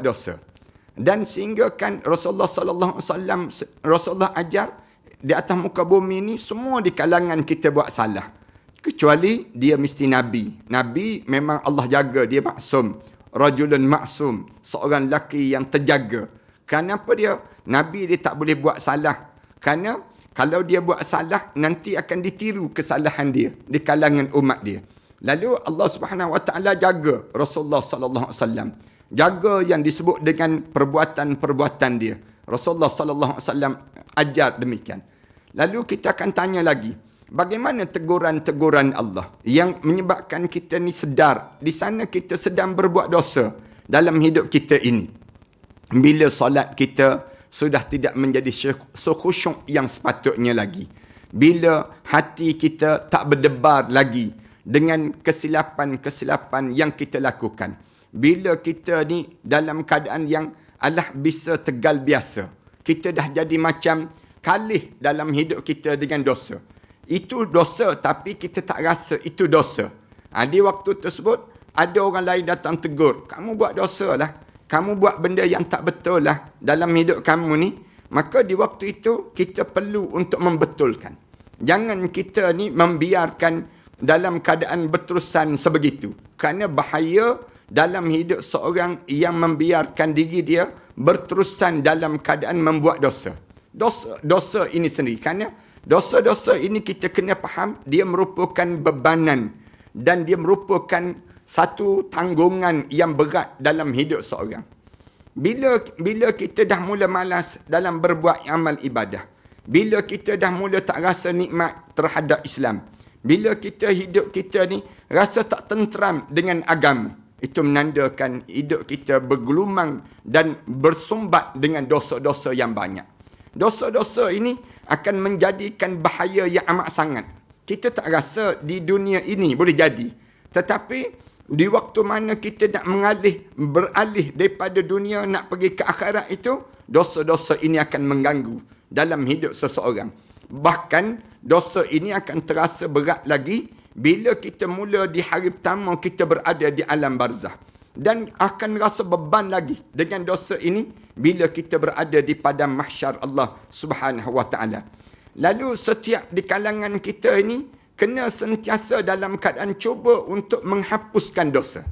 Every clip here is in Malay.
dosa. Dan sehingga kan Rasulullah sallallahu alaihi wasallam, Rasulullah ajar di atas muka bumi ni semua di kalangan kita buat salah. Kecuali dia mesti Nabi. Nabi memang Allah jaga, dia maksum. Rajulun maksum, seorang lelaki yang terjaga. Kenapa dia? Nabi dia tak boleh buat salah. Kerana kalau dia buat salah, nanti akan ditiru kesalahan dia di kalangan umat dia. Lalu Allah Subhanahu Wa Taala jaga Rasulullah sallallahu alaihi wasallam. Jaga yang disebut dengan perbuatan-perbuatan dia. Rasulullah sallallahu alaihi wasallam ajar demikian. Lalu kita akan tanya lagi, bagaimana teguran-teguran Allah yang menyebabkan kita ni sedar di sana kita sedang berbuat dosa dalam hidup kita ini. Bila solat kita sudah tidak menjadi khusyuk yang sepatutnya lagi. Bila hati kita tak berdebar lagi dengan kesilapan-kesilapan yang kita lakukan. Bila kita ni dalam keadaan yang bisa tegal biasa. Kita dah jadi macam kalih dalam hidup kita dengan dosa. Itu dosa tapi kita tak rasa itu dosa. Di waktu tersebut ada orang lain datang tegur. Kamu buat dosa lah. Kamu buat benda yang tak betul lah dalam hidup kamu ni. Maka di waktu itu kita perlu untuk membetulkan. Jangan kita ni membiarkan dalam keadaan berterusan sebegitu. Kerana bahaya dalam hidup seorang yang membiarkan diri dia berterusan dalam keadaan membuat dosa. Dosa ini sendiri. Kerana dosa-dosa ini kita kena faham, dia merupakan bebanan dan dia merupakan satu tanggungan yang berat dalam hidup seorang. Bila kita dah mula malas dalam berbuat amal ibadah, bila kita dah mula tak rasa nikmat terhadap Islam, bila hidup kita ni rasa tak tenteram dengan agama, itu menandakan hidup kita bergelumang dan bersumbat dengan dosa-dosa yang banyak. Dosa-dosa ini akan menjadikan bahaya yang amat sangat. Kita tak rasa di dunia ini boleh jadi. Tetapi di waktu mana kita nak beralih daripada dunia nak pergi ke akhirat itu, dosa-dosa ini akan mengganggu dalam hidup seseorang. Bahkan dosa ini akan terasa berat lagi bila kita mula di hari pertama kita berada di alam barzah. Dan akan rasa beban lagi dengan dosa ini bila kita berada di padang mahsyar Allah Subhanahu Wa Taala. Lalu setiap di kalangan kita ini kena sentiasa dalam keadaan cuba untuk menghapuskan dosa.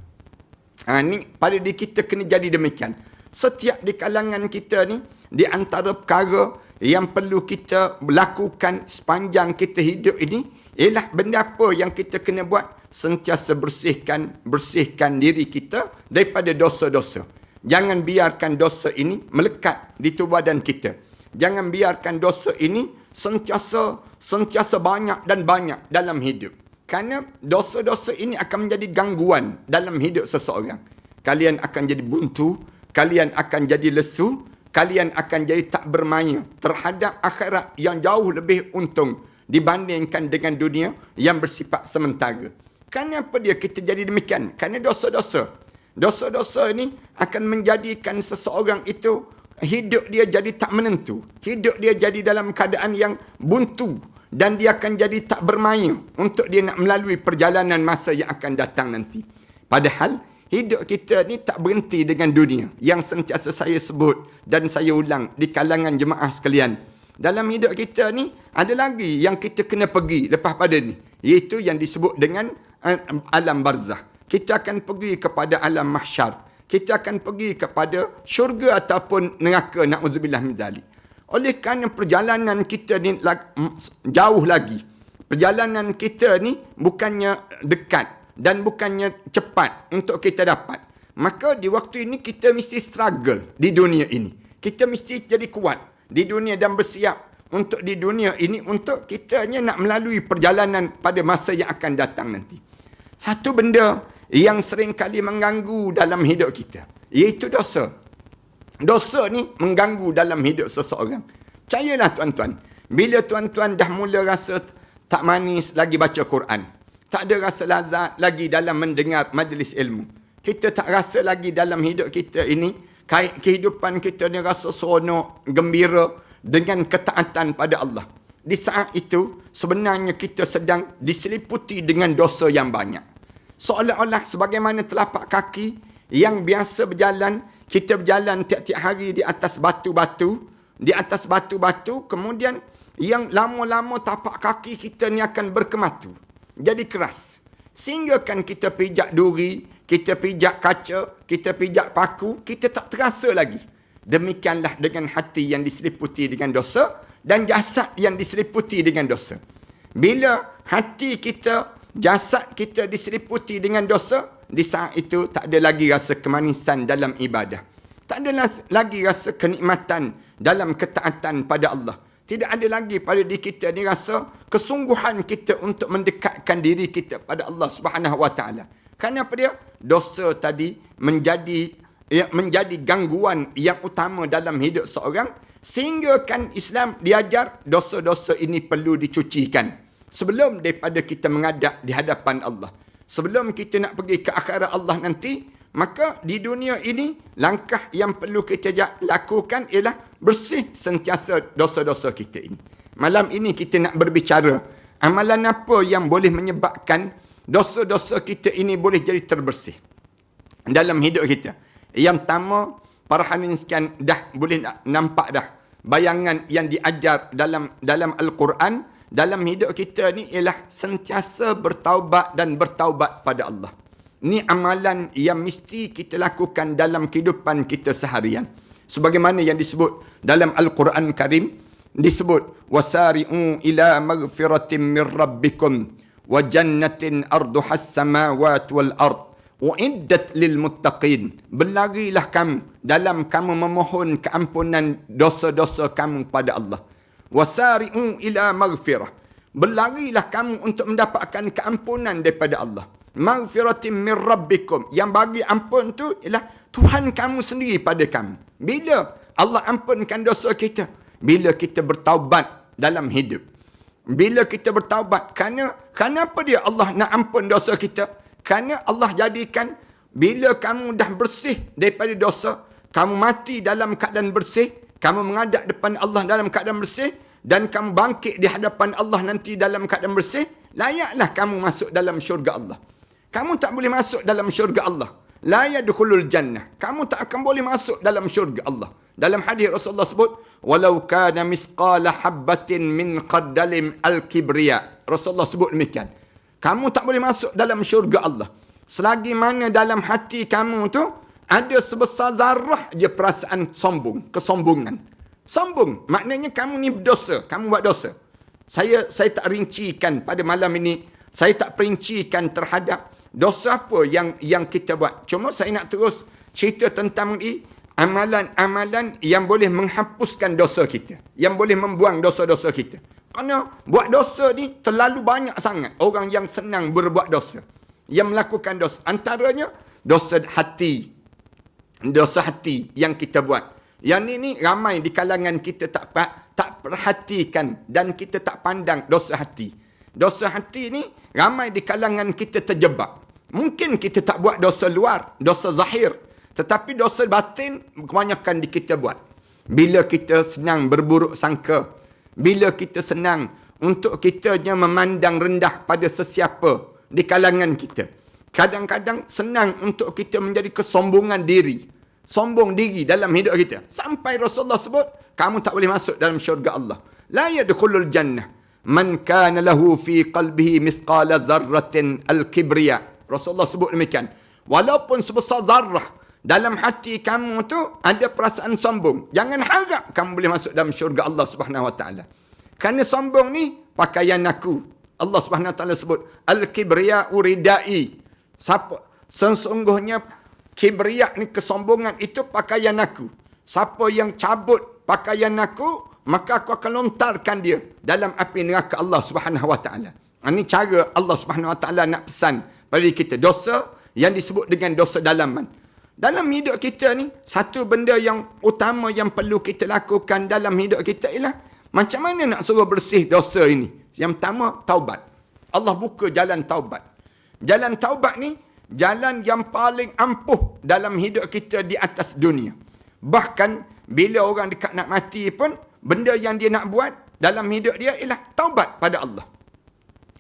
Ni pada diri kita kena jadi demikian. Setiap di kalangan kita ni, di antara perkara yang perlu kita lakukan sepanjang kita hidup ini, ialah benda apa yang kita kena buat? Sentiasa bersihkan diri kita daripada dosa-dosa. Jangan biarkan dosa ini melekat di tubuh badan kita. Jangan biarkan dosa ini sentiasa banyak dan banyak dalam hidup. Kerana dosa-dosa ini akan menjadi gangguan dalam hidup seseorang. Kalian akan jadi buntu, kalian akan jadi lesu, kalian akan jadi tak bermaya terhadap akhirat yang jauh lebih untung dibandingkan dengan dunia yang bersifat sementara. Kenapa kita jadi demikian? Kerana dosa-dosa. Dosa-dosa ini akan menjadikan seseorang itu hidup dia jadi tak menentu. Hidup dia jadi dalam keadaan yang buntu. Dan dia akan jadi tak bermaya untuk dia nak melalui perjalanan masa yang akan datang nanti. Padahal hidup kita ni tak berhenti dengan dunia. Yang sentiasa saya sebut dan saya ulang di kalangan jemaah sekalian. Dalam hidup kita ni ada lagi yang kita kena pergi lepas pada ni. Iaitu yang disebut dengan alam barzah. Kita akan pergi kepada alam mahsyar. Kita akan pergi kepada syurga ataupun neraka, na'udzubillah min dzalik. Oleh kerana perjalanan kita ni jauh lagi. Perjalanan kita ni bukannya dekat dan bukannya cepat untuk kita dapat. Maka di waktu ini kita mesti struggle di dunia ini. Kita mesti jadi kuat di dunia dan bersiap untuk di dunia ini untuk kita hanya nak melalui perjalanan pada masa yang akan datang nanti. Satu benda yang sering kali mengganggu dalam hidup kita, iaitu dosa. Dosa ni mengganggu dalam hidup seseorang. Percayalah tuan-tuan, bila tuan-tuan dah mula rasa tak manis lagi baca Quran, tak ada rasa lazat lagi dalam mendengar majlis ilmu, kita tak rasa lagi dalam hidup kita ini, kehidupan kita ni rasa seronok, gembira dengan ketaatan pada Allah. Di saat itu, sebenarnya kita sedang diseliputi dengan dosa yang banyak. Seolah-olah sebagaimana telapak kaki yang biasa berjalan, kita berjalan tiap-tiap hari di atas batu-batu, kemudian yang lama-lama tapak kaki kita ni akan berkematu. Jadi keras. Sehingga kan kita pijak duri, kita pijak kaca, kita pijak paku, kita tak terasa lagi. Demikianlah dengan hati yang diseliputi dengan dosa dan jasad yang diseliputi dengan dosa. Bila hati kita, jasad kita diseliputi dengan dosa, di saat itu tak ada lagi rasa kemanisan dalam ibadah. Tak ada lagi rasa kenikmatan dalam ketaatan pada Allah. Tidak ada lagi pada diri kita ni rasa kesungguhan kita untuk mendekatkan diri kita pada Allah Subhanahu Wa Taala. Kenapa dia? Dosa tadi menjadi gangguan yang utama dalam hidup seorang, sehingga kan Islam diajar dosa-dosa ini perlu dicucikan sebelum daripada kita menghadap di hadapan Allah. Sebelum kita nak pergi ke akhirat Allah nanti, maka di dunia ini langkah yang perlu kita lakukan ialah bersih sentiasa dosa-dosa kita ini. Malam ini kita nak berbicara amalan apa yang boleh menyebabkan dosa-dosa kita ini boleh jadi terbersih dalam hidup kita. Yang pertama, para hadirin sekalian dah boleh nampak dah bayangan yang diajar dalam Al-Quran dalam hidup kita ni ialah sentiasa bertaubat dan bertaubat pada Allah. Ini amalan yang mesti kita lakukan dalam kehidupan kita seharian. Sebagaimana yang disebut dalam Al-Quran Karim, disebut wasari'u ila maghfiratin min rabbikum wa jannatin arduhas samawati wal ard uiddat lil muttaqin. Berlarilah kamu dalam kamu memohon keampunan dosa-dosa kamu pada Allah. Wasari'u ila maghfirah. Berlarilah kamu untuk mendapatkan keampunan daripada Allah. Maghfiratin min rabbikum. Yang bagi ampun tu ialah Tuhan kamu sendiri pada kamu. Bila Allah ampunkan dosa kita? Bila kita bertaubat dalam hidup. Bila kita bertaubat. Kenapa dia Allah nak ampun dosa kita? Kerana Allah jadikan bila kamu dah bersih daripada dosa, kamu mati dalam keadaan bersih, kamu menghadap depan Allah dalam keadaan bersih, dan kamu bangkit di hadapan Allah nanti dalam keadaan bersih, layaklah kamu masuk dalam syurga Allah. Kamu tak boleh masuk dalam syurga Allah. La yadkhulul jannah. Kamu tak akan boleh masuk dalam syurga Allah. Dalam hadis Rasulullah sebut, walau kana misqala habbatin min qaddalim al-kibriya. Rasulullah sebut demikian. Kamu tak boleh masuk dalam syurga Allah selagi mana dalam hati kamu tu ada sebesar zarah je perasaan sombong, kesombongan. Sombong maknanya kamu ni berdosa, kamu buat dosa. Saya tak rincikan pada malam ini, saya tak perincikan terhadap dosa apa yang kita buat. Cuma saya nak terus cerita tentang amalan-amalan yang boleh menghapuskan dosa kita, yang boleh membuang dosa-dosa kita. Kerana buat dosa ni terlalu banyak sangat orang yang senang berbuat dosa, yang melakukan dosa. Antaranya dosa hati. Dosa hati yang kita buat. Yang ni ramai di kalangan kita tak perhatikan dan kita tak pandang dosa hati. Dosa hati ni ramai di kalangan kita terjebak. Mungkin kita tak buat dosa luar, dosa zahir. Tetapi dosa batin kebanyakan di kita buat. Bila kita senang berburuk sangka, bila kita senang untuk kitanya memandang rendah pada sesiapa di kalangan kita. Kadang-kadang senang untuk kita menjadi kesombongan diri. Sombong diri dalam hidup kita. Sampai Rasulullah sebut, kamu tak boleh masuk dalam syurga Allah. La yadkhulul jannah man kana lahu fi qalbihi mithqala dzarratin al-kibriya. Rasulullah sebut demikian. Walaupun sebesar zarrah dalam hati kamu tu ada perasaan sombong, jangan harap kamu boleh masuk dalam syurga Allah Subhanahu Wa Taala. Kerana sombong ni pakaian aku. Allah Subhanahu Wa Taala sebut al-kibriya uridai. Sesungguhnya kibriya ni, kesombongan itu pakaian aku. Siapa yang cabut pakaian aku, maka aku akan lontarkan dia dalam api neraka Allah Subhanahu Wa Taala. Ini cara Allah Subhanahu Wa Taala nak pesan pada kita. Dosa yang disebut dengan dosa dalaman. Dalam hidup kita ni, satu benda yang utama yang perlu kita lakukan dalam hidup kita ialah macam mana nak suruh bersih dosa ini. Yang pertama, taubat. Allah buka jalan taubat. Jalan taubat ni, jalan yang paling ampuh dalam hidup kita di atas dunia. Bahkan, bila orang dekat nak mati pun, benda yang dia nak buat dalam hidup dia ialah taubat pada Allah.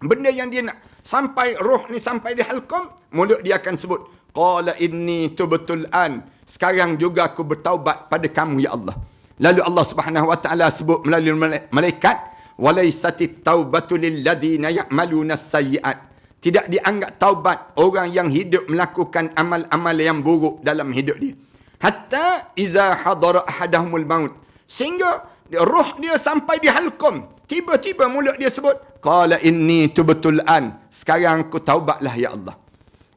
Benda yang dia nak, sampai roh ni sampai di halqum, mulut dia akan sebut, Qala inni tubtul an. Sekarang juga aku bertaubat pada kamu ya Allah. Lalu Allah Subhanahu wa taala sebut melalui malaikat, walaisatit taubatu lil ladina ya'maluna as-sayyi'at. Tidak dianggap taubat orang yang hidup melakukan amal-amal yang buruk dalam hidup dia. Hatta iza hadara ahadahumul maut. Sehingga roh dia sampai di halqum. Tiba-tiba mulut dia sebut, qala inni tubtul an. Sekarang aku taubatlah ya Allah.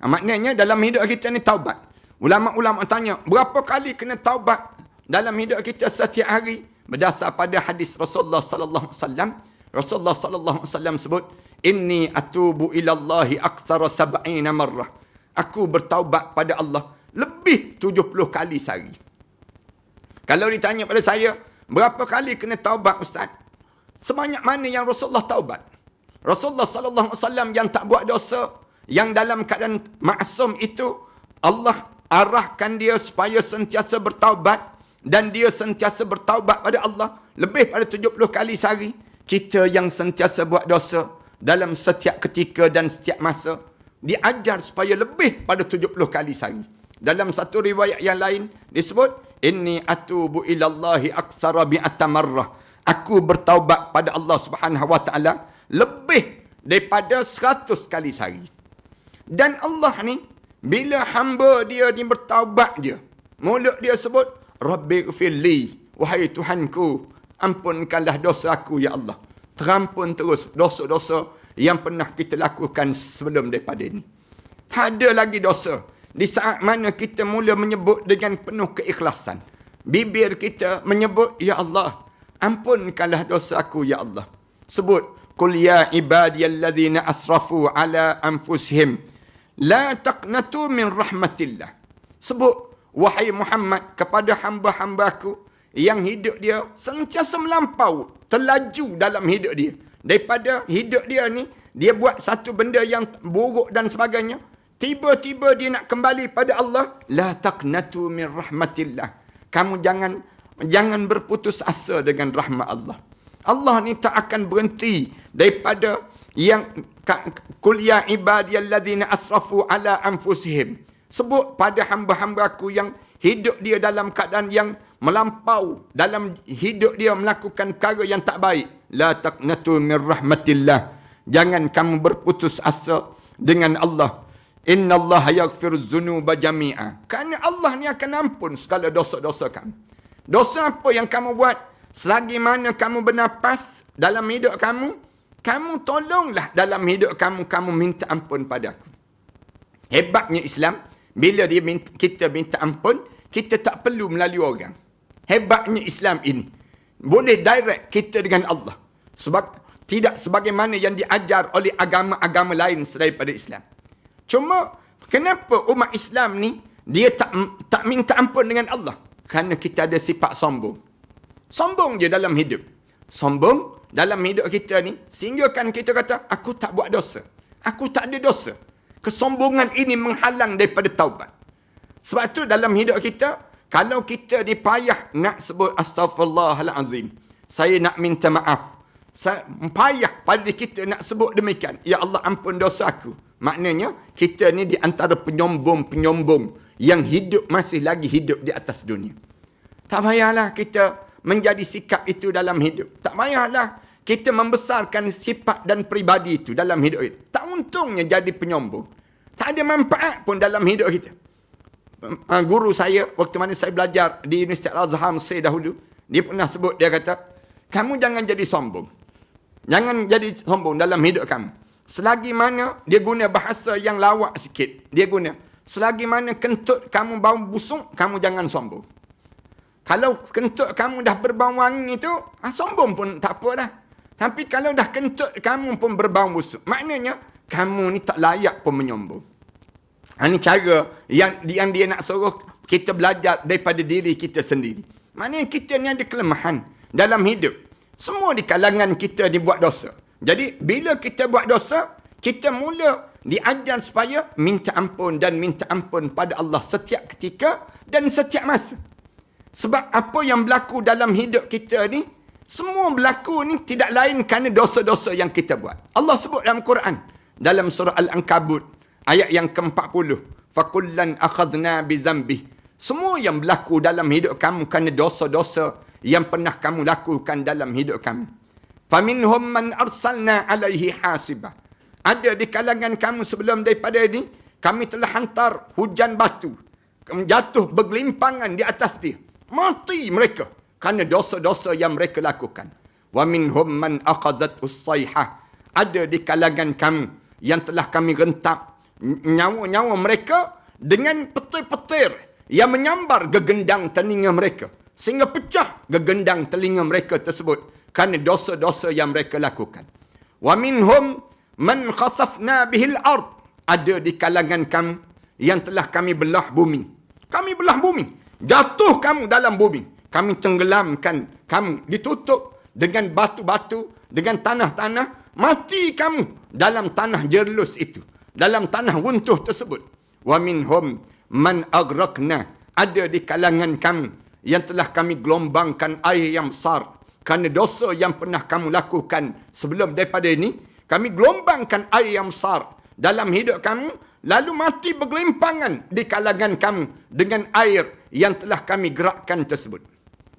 Maknanya dalam hidup kita ni taubat. Ulama-ulama tanya, berapa kali kena taubat dalam hidup kita setiap hari? Berdasar pada hadis Rasulullah sallallahu alaihi wasallam. Rasulullah sallallahu alaihi wasallam sebut, inni atubu ilallahi aktsara 70 marrah. Aku bertaubat pada Allah lebih 70 kali sehari. Kalau ditanya pada saya, berapa kali kena taubat Ustaz? Sebanyak mana yang Rasulullah taubat? Rasulullah sallallahu alaihi wasallam yang tak buat dosa, yang dalam keadaan maksum itu, Allah arahkan dia supaya sentiasa bertaubat, dan dia sentiasa bertaubat pada Allah lebih pada 70 kali sehari. Kita yang sentiasa buat dosa dalam setiap ketika dan setiap masa, diajar supaya lebih pada 70 kali sehari. Dalam satu riwayat yang lain disebut, inni atubu ilallahi aksara bi'ata marrah. Aku bertaubat pada Allah Subhanahu wa taala lebih daripada 100 kali sehari. Dan Allah ni, bila hamba dia ni bertaubat dia, mulut dia sebut, Rabbi gfirli, wahai Tuhanku, ampunkanlah dosa aku ya Allah. Terampun terus dosa-dosa yang pernah kita lakukan sebelum daripada ini. Tak ada lagi dosa. Di saat mana kita mula menyebut dengan penuh keikhlasan, bibir kita menyebut, ya Allah, ampunkanlah dosa aku ya Allah. Sebut, qul ya ibadiyalladzina asrafu ala anfusihim la taqnatu min rahmatillah. Sebut, wahai Muhammad, kepada hamba-hambaku yang hidup dia sentiasa melampau, terlaju dalam hidup dia. Daripada hidup dia ni, dia buat satu benda yang buruk dan sebagainya. Tiba-tiba dia nak kembali pada Allah. La taqnatu min rahmatillah. Kamu jangan berputus asa dengan rahmat Allah. Allah ni tak akan berhenti daripada yang qul ya ibadiyalladzina asrafu ala anfusihim. Sebut pada hamba-hambaku yang hidup dia dalam keadaan yang melampau, dalam hidup dia melakukan perkara yang tak baik. La taqnatu min rahmatillah. Jangan kamu berputus asa dengan Allah. Innallaha yaghfiru dzunuba jami'a. Kerana Allah ni akan ampun segala dosa-dosa kamu. Dosa apa yang kamu buat, selagi mana kamu bernapas dalam hidup kamu, kamu tolonglah dalam hidup kamu, kamu minta ampun padaku. Hebatnya Islam, bila kita minta ampun, kita tak perlu melalui orang. Hebatnya Islam ini. Boleh direct kita dengan Allah. Tidak sebagaimana yang diajar oleh agama-agama lain daripada Islam. Cuma, kenapa umat Islam ni, dia tak minta ampun dengan Allah? Kerana kita ada sifat sombong. Sombong je dalam hidup. Sombong dalam hidup kita ni, sehingga kan kita kata, aku tak buat dosa. Aku tak ada dosa. Kesombongan ini menghalang daripada taubat. Sebab tu dalam hidup kita, kalau kita dipayah nak sebut astaghfirullahalazim, saya nak minta maaf, payah pada kita nak sebut demikian, ya Allah ampun dosa aku. Maknanya, kita ni di antara penyombong-penyombong yang hidup, masih lagi hidup di atas dunia. Tak payahlah kita menjadi sikap itu dalam hidup. Tak payahlah kita membesarkan sifat dan peribadi itu dalam hidup kita. Tak untungnya jadi penyombong. Tak ada manfaat pun dalam hidup kita. Guru saya, waktu mana saya belajar di Universiti Al-Azhar Mesir dahulu, dia pernah sebut, dia kata, kamu jangan jadi sombong. Jangan jadi sombong dalam hidup kamu. Selagi mana, dia guna bahasa yang lawak sikit. Dia guna, selagi mana kentut kamu bau busuk, kamu jangan sombong. Kalau kentut kamu dah berbau wangi itu, sombong pun tak apa dah. Tapi kalau dah kentut kamu pun berbau busuk, maknanya kamu ni tak layak pun menyombong. Ini cara yang dia nak suruh kita belajar daripada diri kita sendiri. Maknanya kita ni ada kelemahan dalam hidup. Semua di kalangan kita dibuat dosa. Jadi, bila kita buat dosa, kita mula diajar supaya minta ampun dan minta ampun pada Allah setiap ketika dan setiap masa. Sebab apa yang berlaku dalam hidup kita ni, semua berlaku ni tidak lain kerana dosa-dosa yang kita buat. Allah sebut dalam Quran, dalam surah Al-Ankabut, ayat yang ke-40. fakullan akhadna bizambih. Semua yang berlaku dalam hidup kamu kerana dosa-dosa yang pernah kamu lakukan dalam hidup kamu. Faminhum man arsalna alaihi hasibah. Ada di kalangan kamu sebelum daripada ini, kami telah hantar hujan batu. Jatuh bergelimpangan di atas dia. Mati mereka kerana dosa-dosa yang mereka lakukan. Wa minhum man akhazat us-sayhah. Ada di kalangan kamu yang telah kami rentap nyawa-nyawa mereka dengan petir-petir yang menyambar gegendang telinga mereka. Sehingga pecah gegendang telinga mereka tersebut kerana dosa-dosa yang mereka lakukan. Wa minhum man khasafna bihil ard. Ada di kalangan kamu yang telah kami belah bumi. Kami belah bumi. Jatuh kamu dalam bumi. Kami tenggelamkan kamu. Ditutup dengan batu-batu, dengan tanah-tanah. Mati kamu dalam tanah jerlus itu. Dalam tanah runtuh tersebut. Wa minhum man agrakna. Ada di kalangan kamu yang telah kami gelombangkan air yang besar. Kerana dosa yang pernah kamu lakukan sebelum daripada ini. Kami gelombangkan air yang besar dalam hidup kamu. Lalu mati bergelimpangan di kalangan kamu dengan air yang telah kami gerakkan tersebut.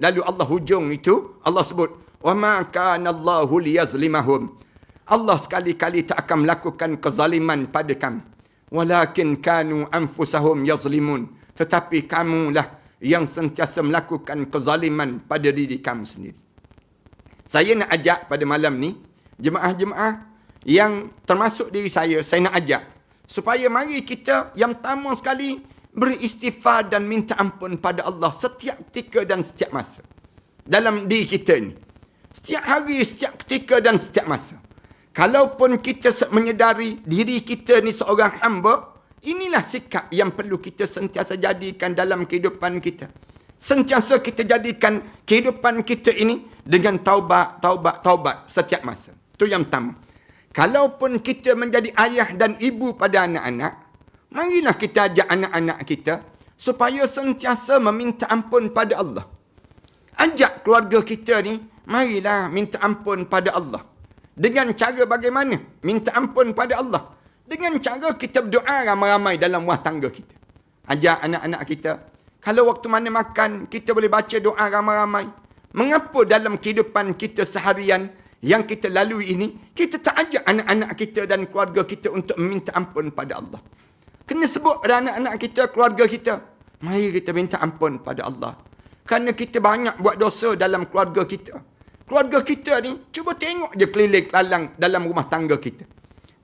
Lalu Allah hujung itu, Allah sebut, وَمَا كَانَ اللَّهُ لِيَظْلِمَهُمْ. Allah sekali-kali tak akan melakukan kezaliman pada kamu. وَلَكِنْ كَانُوا أَنفُسَهُمْ يَظْلِمُونَ. Tetapi kamulah yang sentiasa melakukan kezaliman pada diri kamu sendiri. Saya nak ajak pada malam ni, jemaah-jemaah yang termasuk diri saya nak ajak. Supaya mari kita yang pertama sekali beristighfar dan minta ampun pada Allah setiap ketika dan setiap masa. Dalam diri kita ni. Setiap hari, setiap ketika dan setiap masa. Kalaupun kita menyedari diri kita ni seorang hamba, inilah sikap yang perlu kita sentiasa jadikan dalam kehidupan kita. Sentiasa kita jadikan kehidupan kita ini dengan taubat setiap masa. Itu yang pertama. Kalaupun kita menjadi ayah dan ibu pada anak-anak, marilah kita ajak anak-anak kita supaya sentiasa meminta ampun pada Allah. Ajak keluarga kita ni, marilah minta ampun pada Allah. Dengan cara bagaimana? Minta ampun pada Allah. Dengan cara kita berdoa ramai-ramai dalam rumah tangga kita. Ajak anak-anak kita. Kalau waktu mana makan, kita boleh baca doa ramai-ramai. Mengapa dalam kehidupan kita seharian yang kita lalui ini, kita tak ajak anak-anak kita dan keluarga kita untuk meminta ampun pada Allah. Kena sebut pada anak-anak kita, keluarga kita. Mari kita minta ampun pada Allah. Kerana kita banyak buat dosa dalam keluarga kita. Keluarga kita ni, cuba tengok je keliling lalang dalam rumah tangga kita.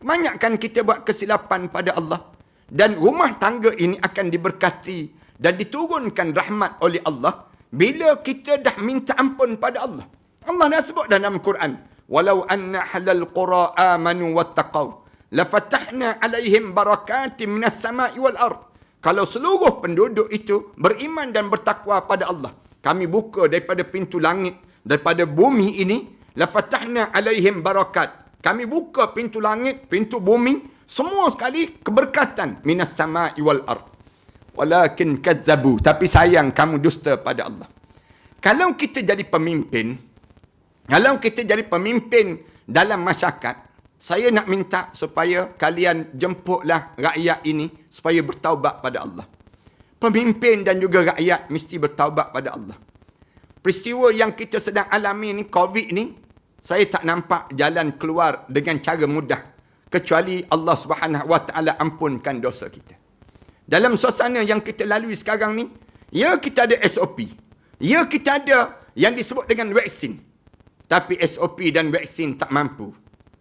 Banyakkan kita buat kesilapan pada Allah. Dan rumah tangga ini akan diberkati dan diturunkan rahmat oleh Allah bila kita dah minta ampun pada Allah. Allah dah sebut dalam Quran, walau anna halal qura amanu wattaqaw lafatahna alaihim barakatim minas sama'i wal ard. Kalau seluruh penduduk itu beriman dan bertakwa pada Allah, kami buka daripada pintu langit, daripada bumi ini, lafatahna alaihim barakat. Kami buka pintu langit, pintu bumi, semua sekali keberkatan minas sama'i wal ard. Walakin kazzabu, tapi sayang kamu dusta pada Allah. Kalau kita jadi pemimpin, dalam masyarakat, saya nak minta supaya kalian jemputlah rakyat ini supaya bertaubat pada Allah. Pemimpin dan juga rakyat mesti bertaubat pada Allah. Peristiwa yang kita sedang alami ni, COVID ni, saya tak nampak jalan keluar dengan cara mudah. Kecuali Allah SWT ampunkan dosa kita. Dalam suasana yang kita lalui sekarang ni, ya kita ada SOP. Ya kita ada yang disebut dengan vaksin. Tapi SOP dan vaksin tak mampu.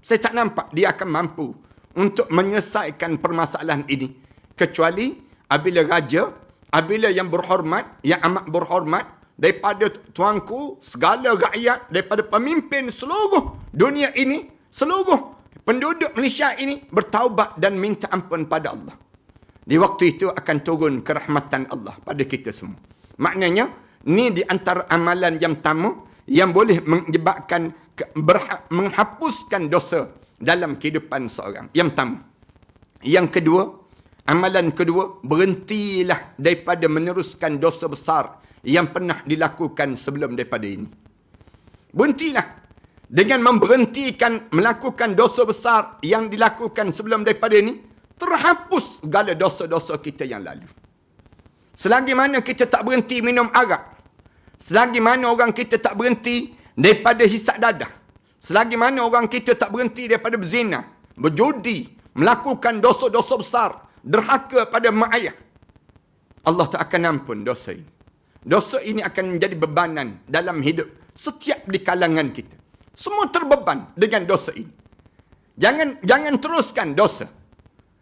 Saya tak nampak dia akan mampu untuk menyelesaikan permasalahan ini. Kecuali apabila raja, apabila yang berhormat, yang amat berhormat, daripada tuanku, segala rakyat, daripada pemimpin seluruh dunia ini, seluruh penduduk Malaysia ini bertaubat dan minta ampun pada Allah. Di waktu itu akan turun kerahmatan Allah pada kita semua. Maknanya, ni di antara amalan yang pertama yang boleh menyebabkan menghapuskan dosa dalam kehidupan seorang. Yang pertama. Yang kedua, amalan kedua, berhentilah daripada meneruskan dosa besar yang pernah dilakukan sebelum daripada ini. Berhentilah dengan memberhentikan melakukan dosa besar yang dilakukan sebelum daripada ini. terhapus segala dosa-dosa kita yang lalu. Selagi mana kita tak berhenti minum arak, selagi mana orang kita tak berhenti daripada hisap dadah, selagi mana orang kita tak berhenti daripada berzina, berjudi, melakukan dosa-dosa besar, derhaka pada mak ayah, Allah tak akan ampun dosa ini. Dosa ini akan menjadi bebanan dalam hidup setiap di kalangan kita. Semua terbeban dengan dosa ini. Jangan teruskan dosa.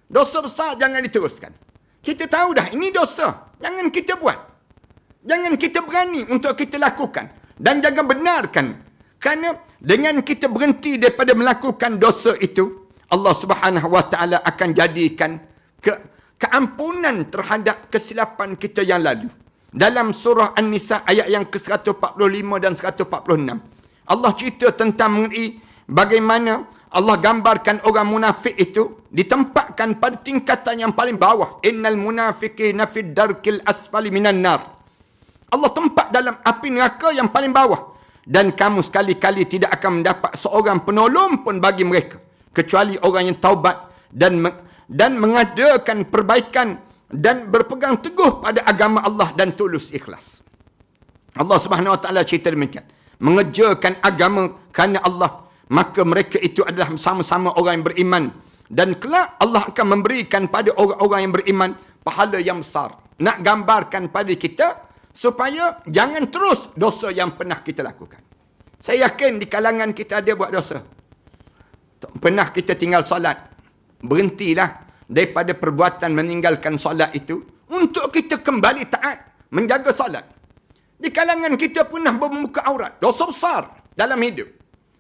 Dosa besar jangan diteruskan. Kita tahu dah ini dosa. Jangan kita buat. Jangan kita berani untuk kita lakukan. Dan jangan benarkan. Kerana dengan kita berhenti daripada melakukan dosa itu, Allah Subhanahu Wa Taala akan jadikan keampunan terhadap kesilapan kita yang lalu. Dalam surah An-Nisa ayat yang ke-145 dan 146. Allah cerita tentang mengenai bagaimana Allah gambarkan orang munafik itu ditempatkan pada tingkatan yang paling bawah. Innal munafiqina fid darkil asfali minan nar. Allah tempat dalam api neraka yang paling bawah. Dan kamu sekali-kali tidak akan mendapat seorang penolong pun bagi mereka. Kecuali orang yang taubat dan mengadakan perbaikan dan berpegang teguh pada agama Allah dan tulus ikhlas. Allah Subhanahu Wa Taala cerita demikian. Mengerjakan agama kerana Allah, maka mereka itu adalah sama-sama orang yang beriman. Dan kelak Allah akan memberikan pada orang-orang yang beriman pahala yang besar. Nak gambarkan pada kita supaya jangan terus dosa yang pernah kita lakukan. Saya yakin di kalangan kita ada buat dosa. Pernah kita tinggal solat. Berhentilah daripada perbuatan meninggalkan solat itu untuk kita kembali taat menjaga solat. Di kalangan kita pernah membuka aurat, dosa besar dalam hidup.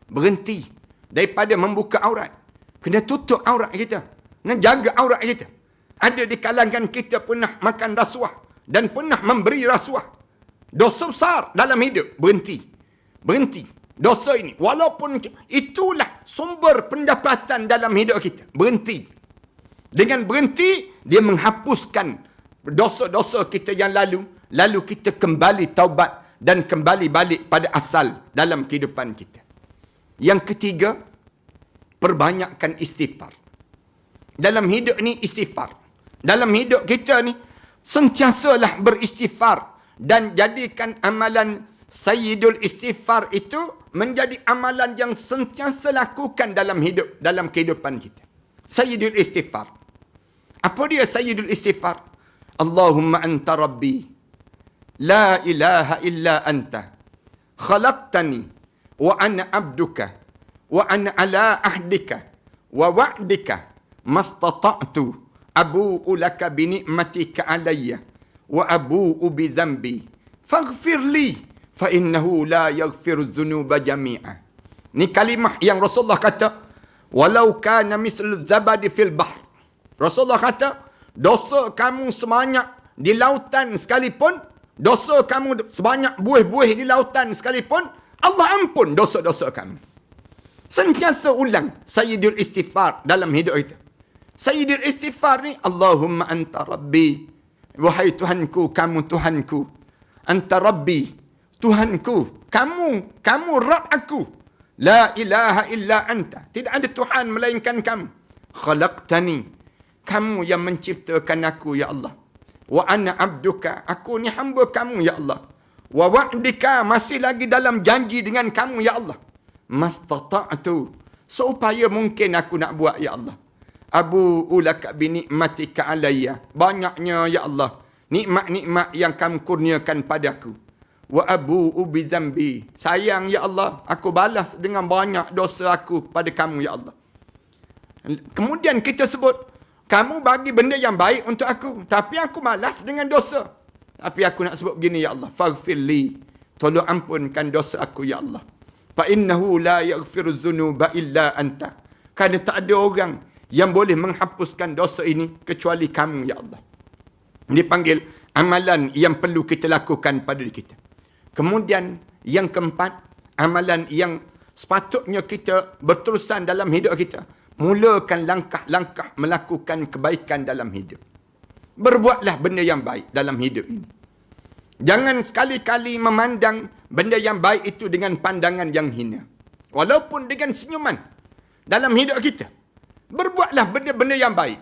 Berhenti daripada membuka aurat. Kena tutup aurat kita, kena jaga aurat kita. Ada di kalangan kita pernah makan rasuah dan pernah memberi rasuah. Dosa besar dalam hidup. Berhenti dosa ini, walaupun itulah sumber pendapatan dalam hidup kita. Berhenti. Dengan berhenti, dia menghapuskan dosa-dosa kita yang lalu kita kembali taubat dan kembali balik pada asal dalam kehidupan kita. Yang ketiga, perbanyakkan istighfar. Dalam hidup ni istighfar. Dalam hidup kita ni, sentiasalah beristighfar dan jadikan amalan Sayyidul Istighfar itu menjadi amalan yang sentiasa lakukan dalam hidup, dalam kehidupan kita. Sayyidul Istighfar. Apa dia Sayyidul Istighfar? Allahumma anta rabbi, la ilaha illa anta, khalaqtani, wa ana abduka, wa ana ala ahdika, wa wa'dika, mastata'tu, abu'u laka bini'matika alayya, wa abu'u bidhambi, faghfir li, fa innahu la yaghfiru dhunuba jami'a. Ni kalimah yang Rasulullah kata, walau kana mislu zabadi fil bahr. Rasulullah kata, dosa kamu sebanyak di lautan sekalipun, dosa kamu sebanyak buih-buih di lautan sekalipun, Allah ampun dosa-dosa kamu. Sentiasa ulang Sayyidul Istighfar dalam hidup kita. Sayyidul Istighfar ni, Allahumma anta rabbi, wahai Tuhanku, kamu Tuhanku. Anta rabbi, Tuhanku, kamu Rabb aku. La ilaha illa anta, tidak ada Tuhan melainkan kamu. Khalaqtani, kamu yang menciptakan aku, ya Allah. Wa ana abduka, aku ni hamba kamu, ya Allah. Wa wa'dika, masih lagi dalam janji dengan kamu, ya Allah. Mastata'tu, seupaya mungkin aku nak buat, ya Allah. Abu'u laka binikmatika alayya, banyaknya, ya Allah, nikmat-nikmat yang kamu kurniakan padaku. Wa abu'u bidhambi, sayang, ya Allah, aku balas dengan banyak dosa aku pada kamu, ya Allah. Kemudian kita sebut, kamu bagi benda yang baik untuk aku, tapi aku malas dengan dosa. Tapi aku nak sebut begini, ya Allah, faghfir li, tolong ampunkan dosa aku, ya Allah. Fa innahu la yaghfiru dhunuba illa anta, kerana tak ada orang yang boleh menghapuskan dosa ini kecuali kamu, ya Allah. Dipanggil amalan yang perlu kita lakukan pada diri kita. Kemudian yang keempat, amalan yang sepatutnya kita berterusan dalam hidup kita. Mulakan langkah-langkah melakukan kebaikan dalam hidup. Berbuatlah benda yang baik dalam hidup ini. Jangan sekali-kali memandang benda yang baik itu dengan pandangan yang hina. Walaupun dengan senyuman dalam hidup kita. Berbuatlah benda-benda yang baik.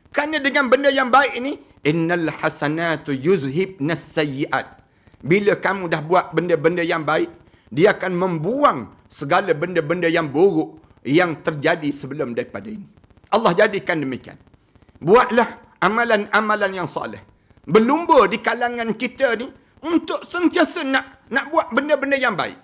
Kerana dengan benda yang baik ini, innal hasanatu yuzhibnas sayyi'at. Bila kamu dah buat benda-benda yang baik, dia akan membuang segala benda-benda yang buruk yang terjadi sebelum daripada ini. Allah jadikan demikian. Buatlah amalan-amalan yang soleh. Berlumba di kalangan kita ni untuk sentiasa nak buat benda-benda yang baik.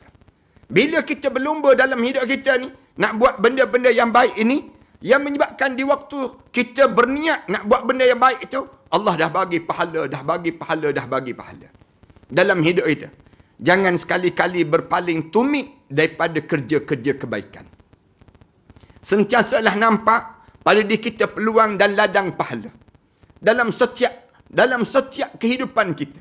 Bila kita berlumba dalam hidup kita ni, nak buat benda-benda yang baik ini, yang menyebabkan di waktu kita berniat nak buat benda yang baik itu, Allah dah bagi pahala, dah bagi pahala. Dalam hidup kita. Jangan sekali-kali berpaling tumit daripada kerja-kerja kebaikan. Sentiasalah nampak pada diri kita peluang dan ladang pahala. Dalam setiap kehidupan kita.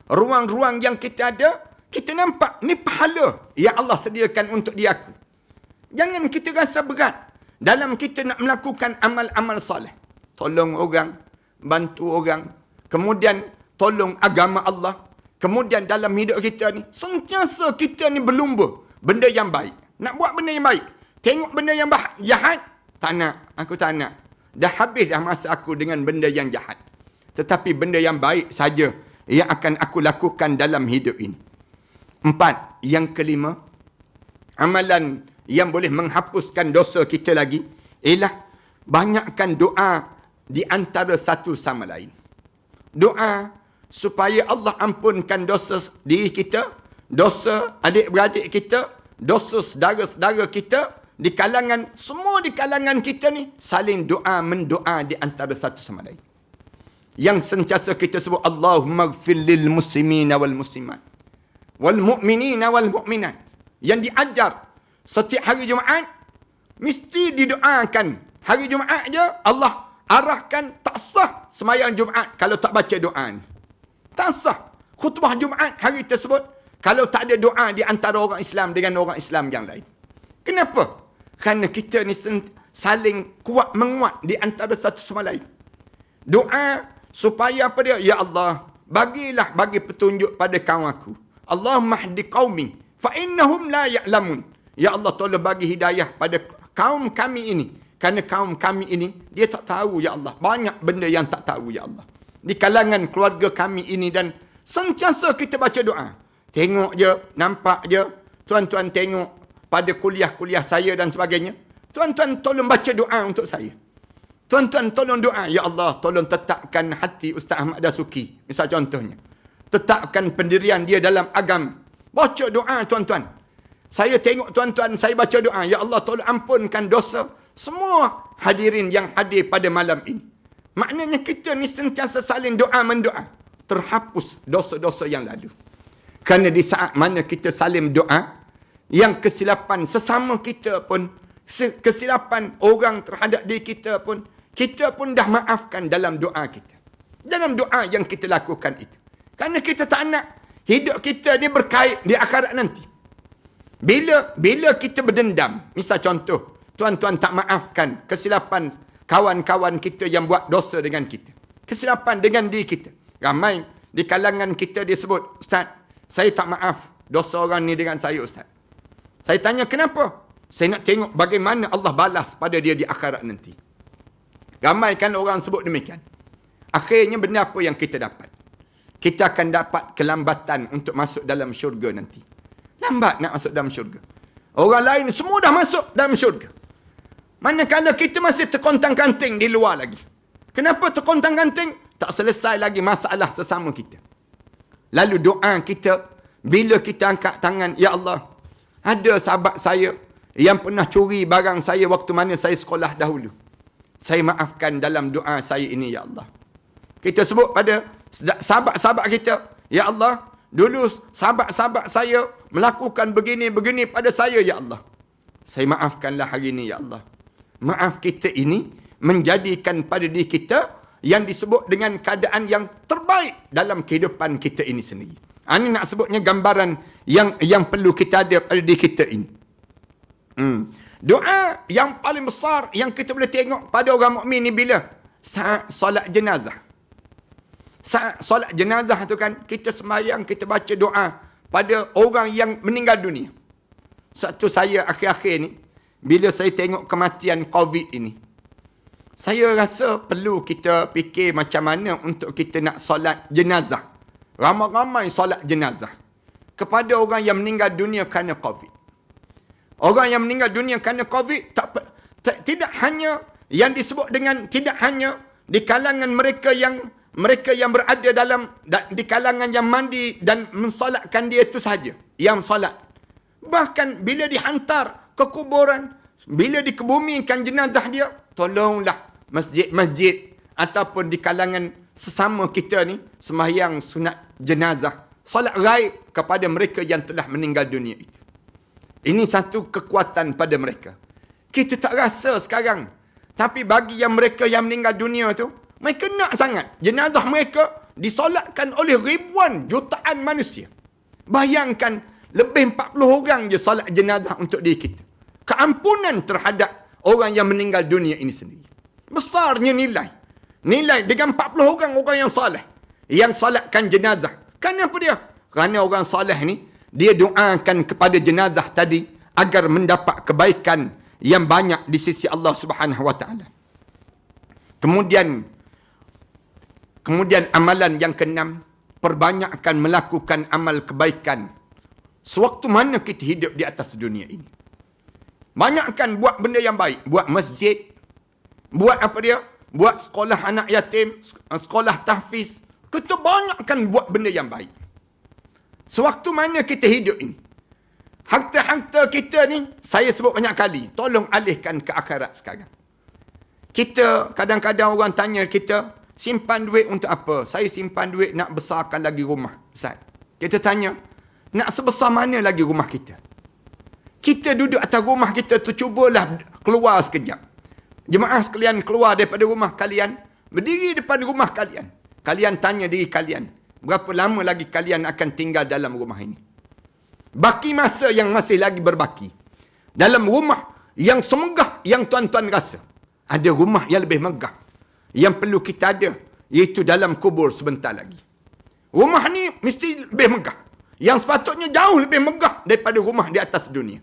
Ruang-ruang yang kita ada, kita nampak ni pahala yang Allah sediakan untuk dia aku. Jangan kita rasa berat dalam kita nak melakukan amal-amal soleh. Tolong orang, bantu orang, kemudian tolong agama Allah. Kemudian dalam hidup kita ni, sentiasa kita ni berlumba benda yang baik. Nak buat benda yang baik. Tengok benda yang jahat, tak nak. Aku tak nak. Dah habis dah masa aku dengan benda yang jahat. Tetapi benda yang baik saja yang akan aku lakukan dalam hidup ini. 4. Yang kelima, amalan yang boleh menghapuskan dosa kita lagi, ialah banyakkan doa di antara satu sama lain. Doa supaya Allah ampunkan dosa diri kita, dosa adik-beradik kita, dosa saudara-saudara kita, di kalangan kita ni, saling mendoa di antara satu sama lain. Yang sentiasa kita sebut, Allahumma gfir lil muslimina wal muslimat, wal mu'minina wal mu'minat. Yang diajar setiap hari Jumaat, mesti didoakan. Hari Jumaat je, Allah arahkan, tak sah sembahyang Jumaat kalau tak baca doa ni. Tak sah khutbah Jumaat hari tersebut kalau tak ada doa di antara orang Islam dengan orang Islam yang lain. Kenapa? Kerana kita ni saling menguat di antara satu sama lain. Doa supaya apa dia? Ya Allah, bagi petunjuk pada kaum aku. Allahumma hdi qaumi fa innahum la ya'lamun. Ya Allah, tolong bagi hidayah pada kaum kami ini. Kerana kaum kami ini, dia tak tahu, ya Allah. Banyak benda yang tak tahu, ya Allah. Di kalangan keluarga kami ini, dan sentiasa kita baca doa. Tengok je, nampak je. Tuan-tuan tengok pada kuliah-kuliah saya dan sebagainya. Tuan-tuan tolong baca doa untuk saya. Tuan-tuan tolong doa. Ya Allah, tolong tetapkan hati Ustaz Ahmad Dasuki. Misal contohnya. Tetapkan pendirian dia dalam agama. Baca doa tuan-tuan. Saya tengok tuan-tuan, saya baca doa. Ya Allah, tolong ampunkan dosa semua hadirin yang hadir pada malam ini. Maknanya kita ni sentiasa saling mendoa. Terhapus dosa-dosa yang lalu. Kerana di saat mana kita saling doa, yang kesilapan sesama kita pun, kesilapan orang terhadap diri kita pun dah maafkan dalam doa kita. Dalam doa yang kita lakukan itu. Kerana kita tak nak hidup kita ni berkait di akhirat nanti. Bila kita berdendam, misal contoh, tuan-tuan tak maafkan kesilapan kawan-kawan kita yang buat dosa dengan kita. Kesilapan dengan diri kita. Ramai di kalangan kita dia sebut, Ustaz, saya tak maaf dosa orang ni dengan saya, Ustaz. Saya tanya kenapa? Saya nak tengok bagaimana Allah balas pada dia di akhirat nanti. Ramai kan orang sebut demikian. Akhirnya benda apa yang kita dapat? Kita akan dapat kelambatan untuk masuk dalam syurga nanti. Lambat nak masuk dalam syurga. Orang lain semua dah masuk dalam syurga. Manakala kita masih terkontang-kanting di luar lagi. Kenapa terkontang-kanting? Tak selesai lagi masalah sesama kita. Lalu doa kita, bila kita angkat tangan, Ya Allah, ada sahabat saya yang pernah curi barang saya waktu mana saya sekolah dahulu. Saya maafkan dalam doa saya ini, Ya Allah. Kita sebut pada sahabat-sahabat kita, Ya Allah, dulu sahabat-sahabat saya melakukan begini-begini pada saya, Ya Allah. Saya maafkanlah hari ini, Ya Allah. Maaf kita ini menjadikan pada diri kita yang disebut dengan keadaan yang terbaik dalam kehidupan kita ini sendiri. Ini nak sebutnya gambaran yang perlu kita ada pada diri kita ini. Doa yang paling besar yang kita boleh tengok pada orang mukmin ni bila? Saat solat jenazah. Saat solat jenazah tu kan, kita sembahyang, kita baca doa pada orang yang meninggal dunia. Satu saya akhir-akhir ni, bila saya tengok kematian COVID ini, Saya rasa perlu kita fikir macam mana untuk kita nak solat jenazah. Ramai-ramai solat jenazah kepada orang yang meninggal dunia kerana COVID. Orang yang meninggal dunia kerana COVID tidak hanya yang disebut dengan, tidak hanya di kalangan mereka yang berada di kalangan yang mandi dan mensolatkan dia itu sahaja yang solat. Bahkan bila dihantar ke kuburan, bila dikebumikan jenazah dia, tolonglah masjid-masjid ataupun di kalangan sesama kita ni sembahyang sunat jenazah, solat ghaib kepada mereka yang telah meninggal dunia itu. Ini satu kekuatan pada mereka. Kita tak rasa sekarang, tapi bagi yang mereka yang meninggal dunia tu, mereka nak sangat jenazah mereka disolatkan oleh ribuan jutaan manusia. Bayangkan lebih 40 orang je solat jenazah untuk diri kita. Keampunan terhadap orang yang meninggal dunia ini sendiri. Besarnya nilai. Nilai dengan 40 orang yang soleh yang solatkan jenazah. Kenapa dia? Kerana orang soleh ni, dia doakan kepada jenazah tadi agar mendapat kebaikan yang banyak di sisi Allah Subhanahu Wa Taala. Kemudian amalan yang keenam, perbanyakkan melakukan amal kebaikan sewaktu mana kita hidup di atas dunia ini. Banyakkan buat benda yang baik, buat masjid, buat apa dia? Buat sekolah anak yatim, sekolah tahfiz. Kita banyakkan buat benda yang baik. Sewaktu mana kita hidup ini. Harta-harta kita ni, saya sebut banyak kali, tolong alihkan ke akhirat sekarang. Kita, kadang-kadang orang tanya kita, simpan duit untuk apa? Saya simpan duit nak besarkan lagi rumah. Ustaz, kita tanya, nak sebesar mana lagi rumah kita? Kita duduk atas rumah kita tu, cubalah keluar sekejap. Jemaah sekalian, keluar daripada rumah kalian, berdiri depan rumah kalian. Kalian tanya diri kalian, berapa lama lagi kalian akan tinggal dalam rumah ini? Baki masa yang masih lagi berbaki. Dalam rumah yang semegah yang tuan-tuan rasa, ada rumah yang lebih megah yang perlu kita ada, iaitu dalam kubur sebentar lagi. Rumah ni mesti lebih megah, yang sepatutnya jauh lebih megah daripada rumah di atas dunia.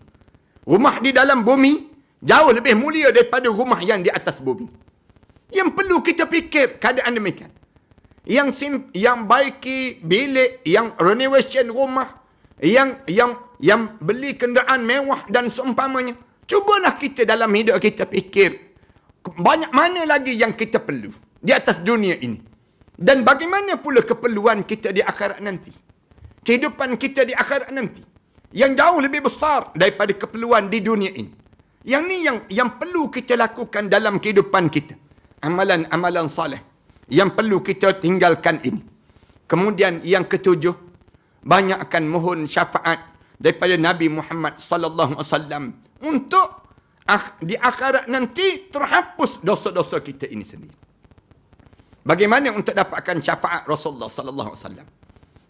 Rumah di dalam bumi jauh lebih mulia daripada rumah yang di atas bumi. Yang perlu kita fikir keadaan demikian. Yang baiki bilik, yang renovation rumah, yang beli kenderaan mewah dan seumpamanya. Cubalah kita dalam hidup kita fikir, banyak mana lagi yang kita perlu di atas dunia ini. Dan bagaimana pula keperluan kita di akhirat nanti. Kehidupan kita di akhirat nanti, yang jauh lebih besar daripada keperluan di dunia ini. Yang ni yang perlu kita lakukan dalam kehidupan kita. Amalan-amalan saleh yang perlu kita tinggalkan ini. Kemudian yang ketujuh, banyakkan mohon syafaat daripada Nabi Muhammad sallallahu alaihi wasallam untuk di akhirat nanti terhapus dosa-dosa kita ini sendiri. Bagaimana untuk dapatkan syafaat Rasulullah sallallahu alaihi wasallam?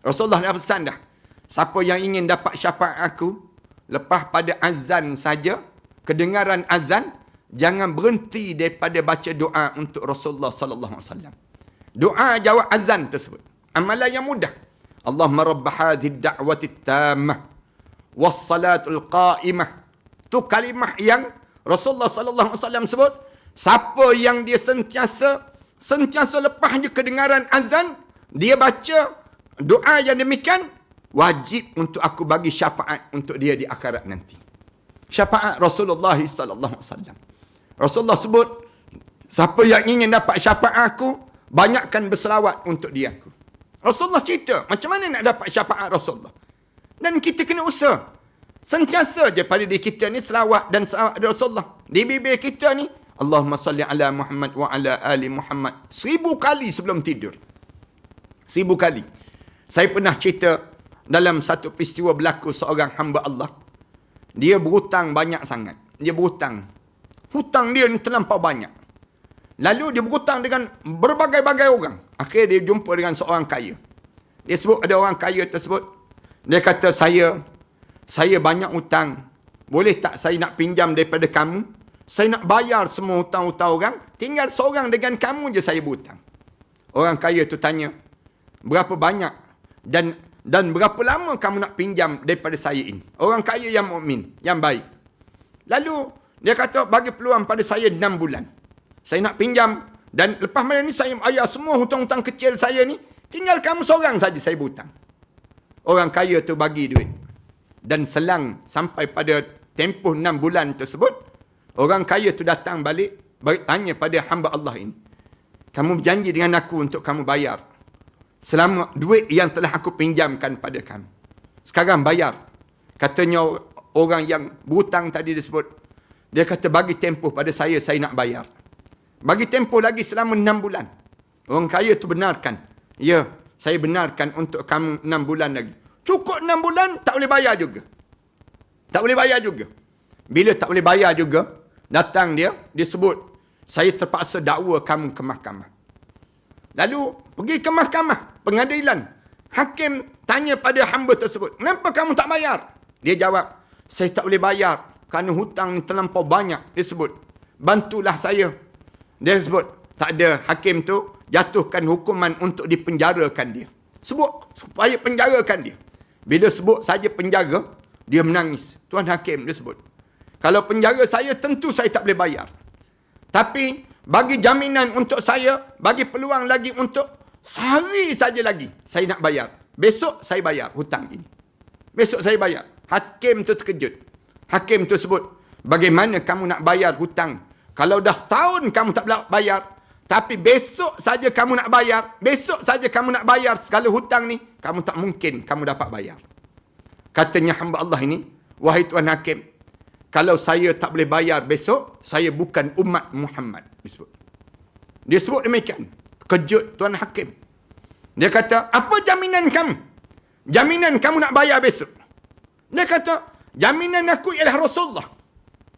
Rasulullah dah pesan dah, siapa yang ingin dapat syafaat aku, lepas pada azan saja, kedengaran azan, jangan berhenti daripada baca doa untuk Rasulullah sallallahu alaihi wasallam. Doa jawab azan tersebut, amalan yang mudah. Allahumma rabb hadhihi ad-da'wati at-tammah was-salatul qa'imah. Tu kalimah yang Rasulullah sallallahu alaihi wasallam sebut. Siapa yang dia sentiasa lepas je kedengaran azan, dia baca doa yang demikian, wajib untuk aku bagi syafaat untuk dia di akhirat nanti. Syafaat Rasulullah sallallahu alaihi wasallam. Rasulullah sebut, siapa yang ingin dapat syafaat aku, banyakkan berselawat untuk dia aku. Rasulullah cerita macam mana nak dapat syafaat Rasulullah. Dan kita kena usaha. Sentiasa je pada diri kita ni selawat dan selawat Rasulullah. Di bibir kita ni, Allahumma salli ala Muhammad wa ala ali Muhammad. 1000 kali sebelum tidur. 1000 kali. Saya pernah cerita dalam satu peristiwa berlaku seorang hamba Allah. Dia berhutang banyak sangat. Dia berhutang. Hutang dia ni terlampau banyak. Lalu dia berhutang dengan berbagai-bagai orang. Akhirnya dia jumpa dengan seorang kaya. Dia sebut, ada orang kaya tersebut, dia kata, saya banyak hutang. Boleh tak saya nak pinjam daripada kamu? Saya nak bayar semua hutang-hutang orang. Tinggal seorang dengan kamu je saya berhutang. Orang kaya tu tanya, berapa banyak? Dan berapa lama kamu nak pinjam daripada saya ini? Orang kaya yang mukmin, yang baik. Lalu dia kata, bagi peluang pada saya 6 bulan. Saya nak pinjam. Dan lepas mana ni saya bayar semua hutang-hutang kecil saya ni. Tinggal kamu seorang saja saya berhutang. Orang kaya tu bagi duit. Dan selang sampai pada tempoh 6 bulan tersebut, orang kaya tu datang balik, tanya pada hamba Allah ini. Kamu berjanji dengan aku untuk kamu bayar selama duit yang telah aku pinjamkan pada kamu. Sekarang bayar. Katanya orang yang berhutang tadi disebut, dia kata bagi tempoh pada saya nak bayar. Bagi tempoh lagi selama 6 bulan. Orang kaya tu benarkan. Ya, saya benarkan untuk kamu 6 bulan lagi. Cukup 6 bulan, tak boleh bayar juga. Tak boleh bayar juga. Bila tak boleh bayar juga, datang dia sebut, saya terpaksa dakwa kamu ke mahkamah. Lalu, pergi ke mahkamah, pengadilan. Hakim tanya pada hamba tersebut, kenapa kamu tak bayar? Dia jawab, saya tak boleh bayar kerana hutang ni terlampau banyak. Dia sebut, bantulah saya. Dia sebut, tak ada. Hakim tu jatuhkan hukuman untuk dipenjarakan dia. Sebut, supaya penjarakan dia. Bila sebut saja penjara, dia menangis. Tuan Hakim, dia sebut, kalau penjara saya, tentu saya tak boleh bayar. Tapi, bagi jaminan untuk saya, bagi peluang lagi untuk sehari saja lagi, saya nak bayar. Besok, saya bayar hutang ini. Besok, saya bayar. Hakim tu terkejut. Hakim tu sebut, bagaimana kamu nak bayar hutang? Kalau dah setahun kamu tak boleh bayar, tapi besok saja kamu nak bayar, besok saja kamu nak bayar segala hutang ni, kamu tak mungkin kamu dapat bayar. Katanya hamba Allah ini, wahai Tuan Hakim, kalau saya tak boleh bayar besok, saya bukan umat Muhammad. Dia sebut demikian. Kejut Tuan Hakim. Dia kata, apa jaminan kamu? Jaminan kamu nak bayar besok? Dia kata, jaminan aku ialah Rasulullah.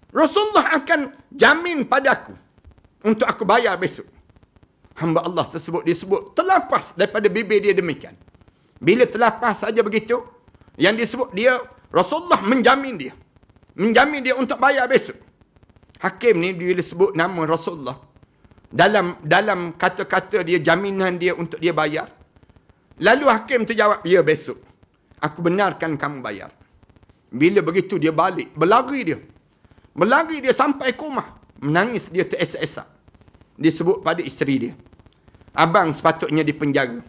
Rasulullah akan jamin padaku untuk aku bayar besok. Hamba Allah tersebut disebut terlepas daripada bibir dia demikian. Bila terlepas saja begitu, yang disebut dia, Rasulullah menjamin dia. Menjamin dia untuk bayar besok. Hakim ni bila sebut nama Rasulullah, dalam kata-kata dia, jaminan dia untuk dia bayar. Lalu hakim tu jawab, ya besok. Aku benarkan kamu bayar. Bila begitu dia balik, berlari dia. Berlari dia sampai ke rumah. Menangis dia teresak-esak. Dia sebut pada isteri dia, abang sepatutnya dipenjara.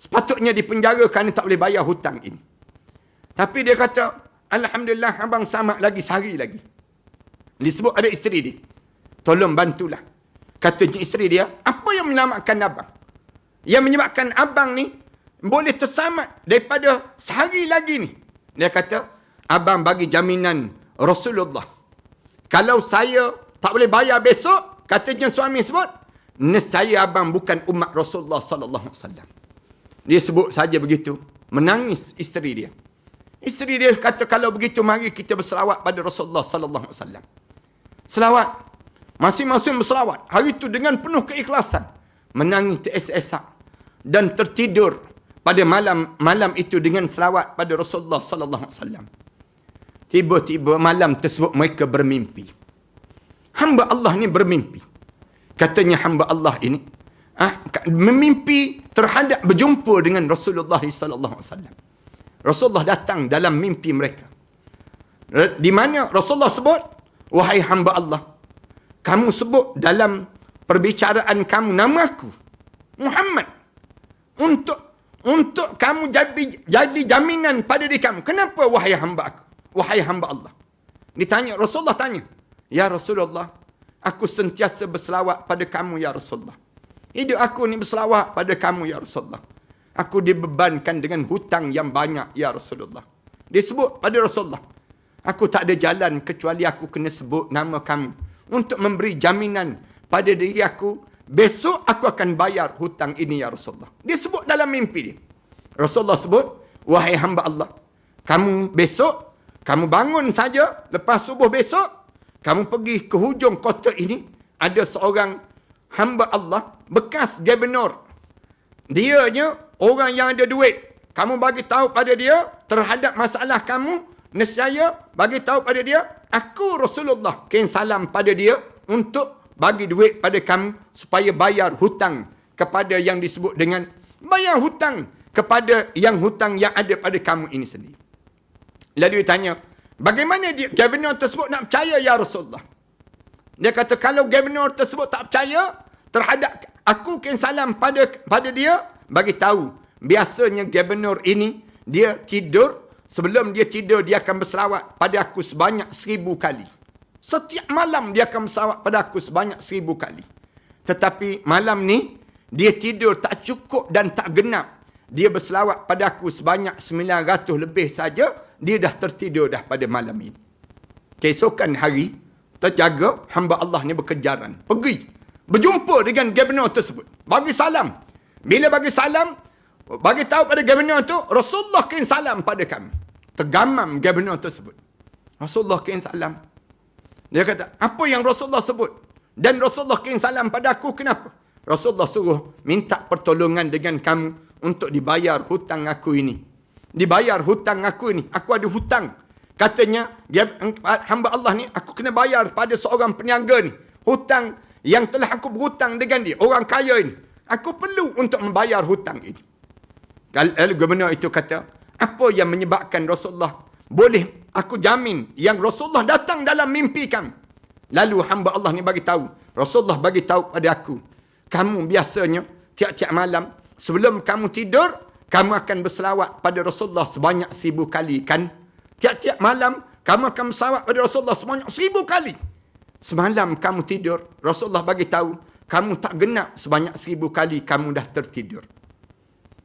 Sepatutnya dipenjara kerana tak boleh bayar hutang ini. Tapi dia kata, alhamdulillah abang selamat lagi sehari lagi. Disebut ada isteri dia, tolong bantulah. Katanya isteri dia, apa yang menyelamatkan abang? Yang menyebabkan abang ni boleh terselamat daripada sehari lagi ni. Dia kata, abang bagi jaminan Rasulullah. Kalau saya tak boleh bayar besok, katanya suami sebut, nescaya abang bukan umat Rasulullah sallallahu alaihi wasallam. Dia sebut saja begitu, menangis isteri dia. Isteri dia kata, kalau begitu mari kita berselawat pada Rasulullah sallallahu alaihi wasallam. Selawat. Masing-masing berselawat. Hari itu dengan penuh keikhlasan. Menangis teresak-esak dan tertidur pada malam itu dengan selawat pada Rasulullah sallallahu alaihi wasallam. Tiba-tiba malam tersebut mereka bermimpi. Hamba Allah ni bermimpi. Katanya hamba Allah ini memimpi terhadap berjumpa dengan Rasulullah sallallahu alaihi wasallam. Rasulullah datang dalam mimpi mereka. Di mana Rasulullah sebut, wahai hamba Allah, kamu sebut dalam perbicaraan kamu nama aku, Muhammad, untuk kamu jadi jaminan pada diri kamu. Kenapa wahai hamba aku? Wahai hamba Allah. Ditanya, Rasulullah tanya, ya Rasulullah, aku sentiasa berselawat pada kamu ya Rasulullah. Hidup aku ni berselawat pada kamu ya Rasulullah. Aku dibebankan dengan hutang yang banyak ya Rasulullah. Dia sebut pada Rasulullah, aku tak ada jalan kecuali aku kena sebut nama kamu untuk memberi jaminan pada diri aku, besok aku akan bayar hutang ini ya Rasulullah. Dia sebut dalam mimpi dia. Rasulullah sebut, wahai hamba Allah, kamu besok, kamu bangun saja, lepas subuh besok, kamu pergi ke hujung kota ini, ada seorang hamba Allah, bekas gubernur. Dianya orang yang ada duit. Kamu bagi tahu pada dia terhadap masalah kamu, nescaya bagi tahu pada dia, aku Rasulullah kirim salam pada dia untuk bagi duit pada kamu supaya bayar hutang kepada yang disebut dengan bayar hutang kepada hutang yang ada pada kamu ini sendiri. Lalu dia tanya, bagaimana dia gubernur tersebut nak percaya ya Rasulullah? Dia kata kalau gubernur tersebut tak percaya terhadap aku kirim salam pada dia, bagi tahu biasanya gubernur ini dia tidur, sebelum dia tidur dia akan berselawat pada aku sebanyak 1000 kali. Setiap malam dia akan berselawat pada aku sebanyak 1000 kali. Tetapi malam ni dia tidur tak cukup dan tak genap. Dia berselawat pada aku sebanyak 900 lebih saja, dia dah tertidur dah pada malam ini. Keesokan hari, terjaga hamba Allah ni berkejaran. Pergi, berjumpa dengan gubernur tersebut. Bagi salam. Bila bagi salam, bagi tahu pada gubernur tu, Rasulullah kirim salam pada kami. Tergamam gubernur tersebut. Rasulullah kirim salam. Dia kata, apa yang Rasulullah sebut? Dan Rasulullah kirim salam pada aku, kenapa? Rasulullah suruh minta pertolongan dengan kamu untuk dibayar hutang aku ini. Dibayar hutang aku ini. Aku ada hutang. Katanya, hamba Allah ni, aku kena bayar pada seorang peniaga ni. Hutang yang telah aku berhutang dengan dia. Orang kaya ini. Aku perlu untuk membayar hutang ini. Lalu gubernur itu kata, apa yang menyebabkan Rasulullah? Boleh aku jamin yang Rasulullah datang dalam mimpi kami. Lalu hamba Allah ni bagi tahu. Rasulullah bagi tahu pada aku. Kamu biasanya tiap-tiap malam sebelum kamu tidur, kamu akan berselawat pada Rasulullah sebanyak 1000 kali kan? Tiap-tiap malam kamu akan berselawat pada Rasulullah sebanyak 1000 kali. Semalam kamu tidur, Rasulullah bagi tahu, kamu tak genap sebanyak 1000 kali kamu dah tertidur.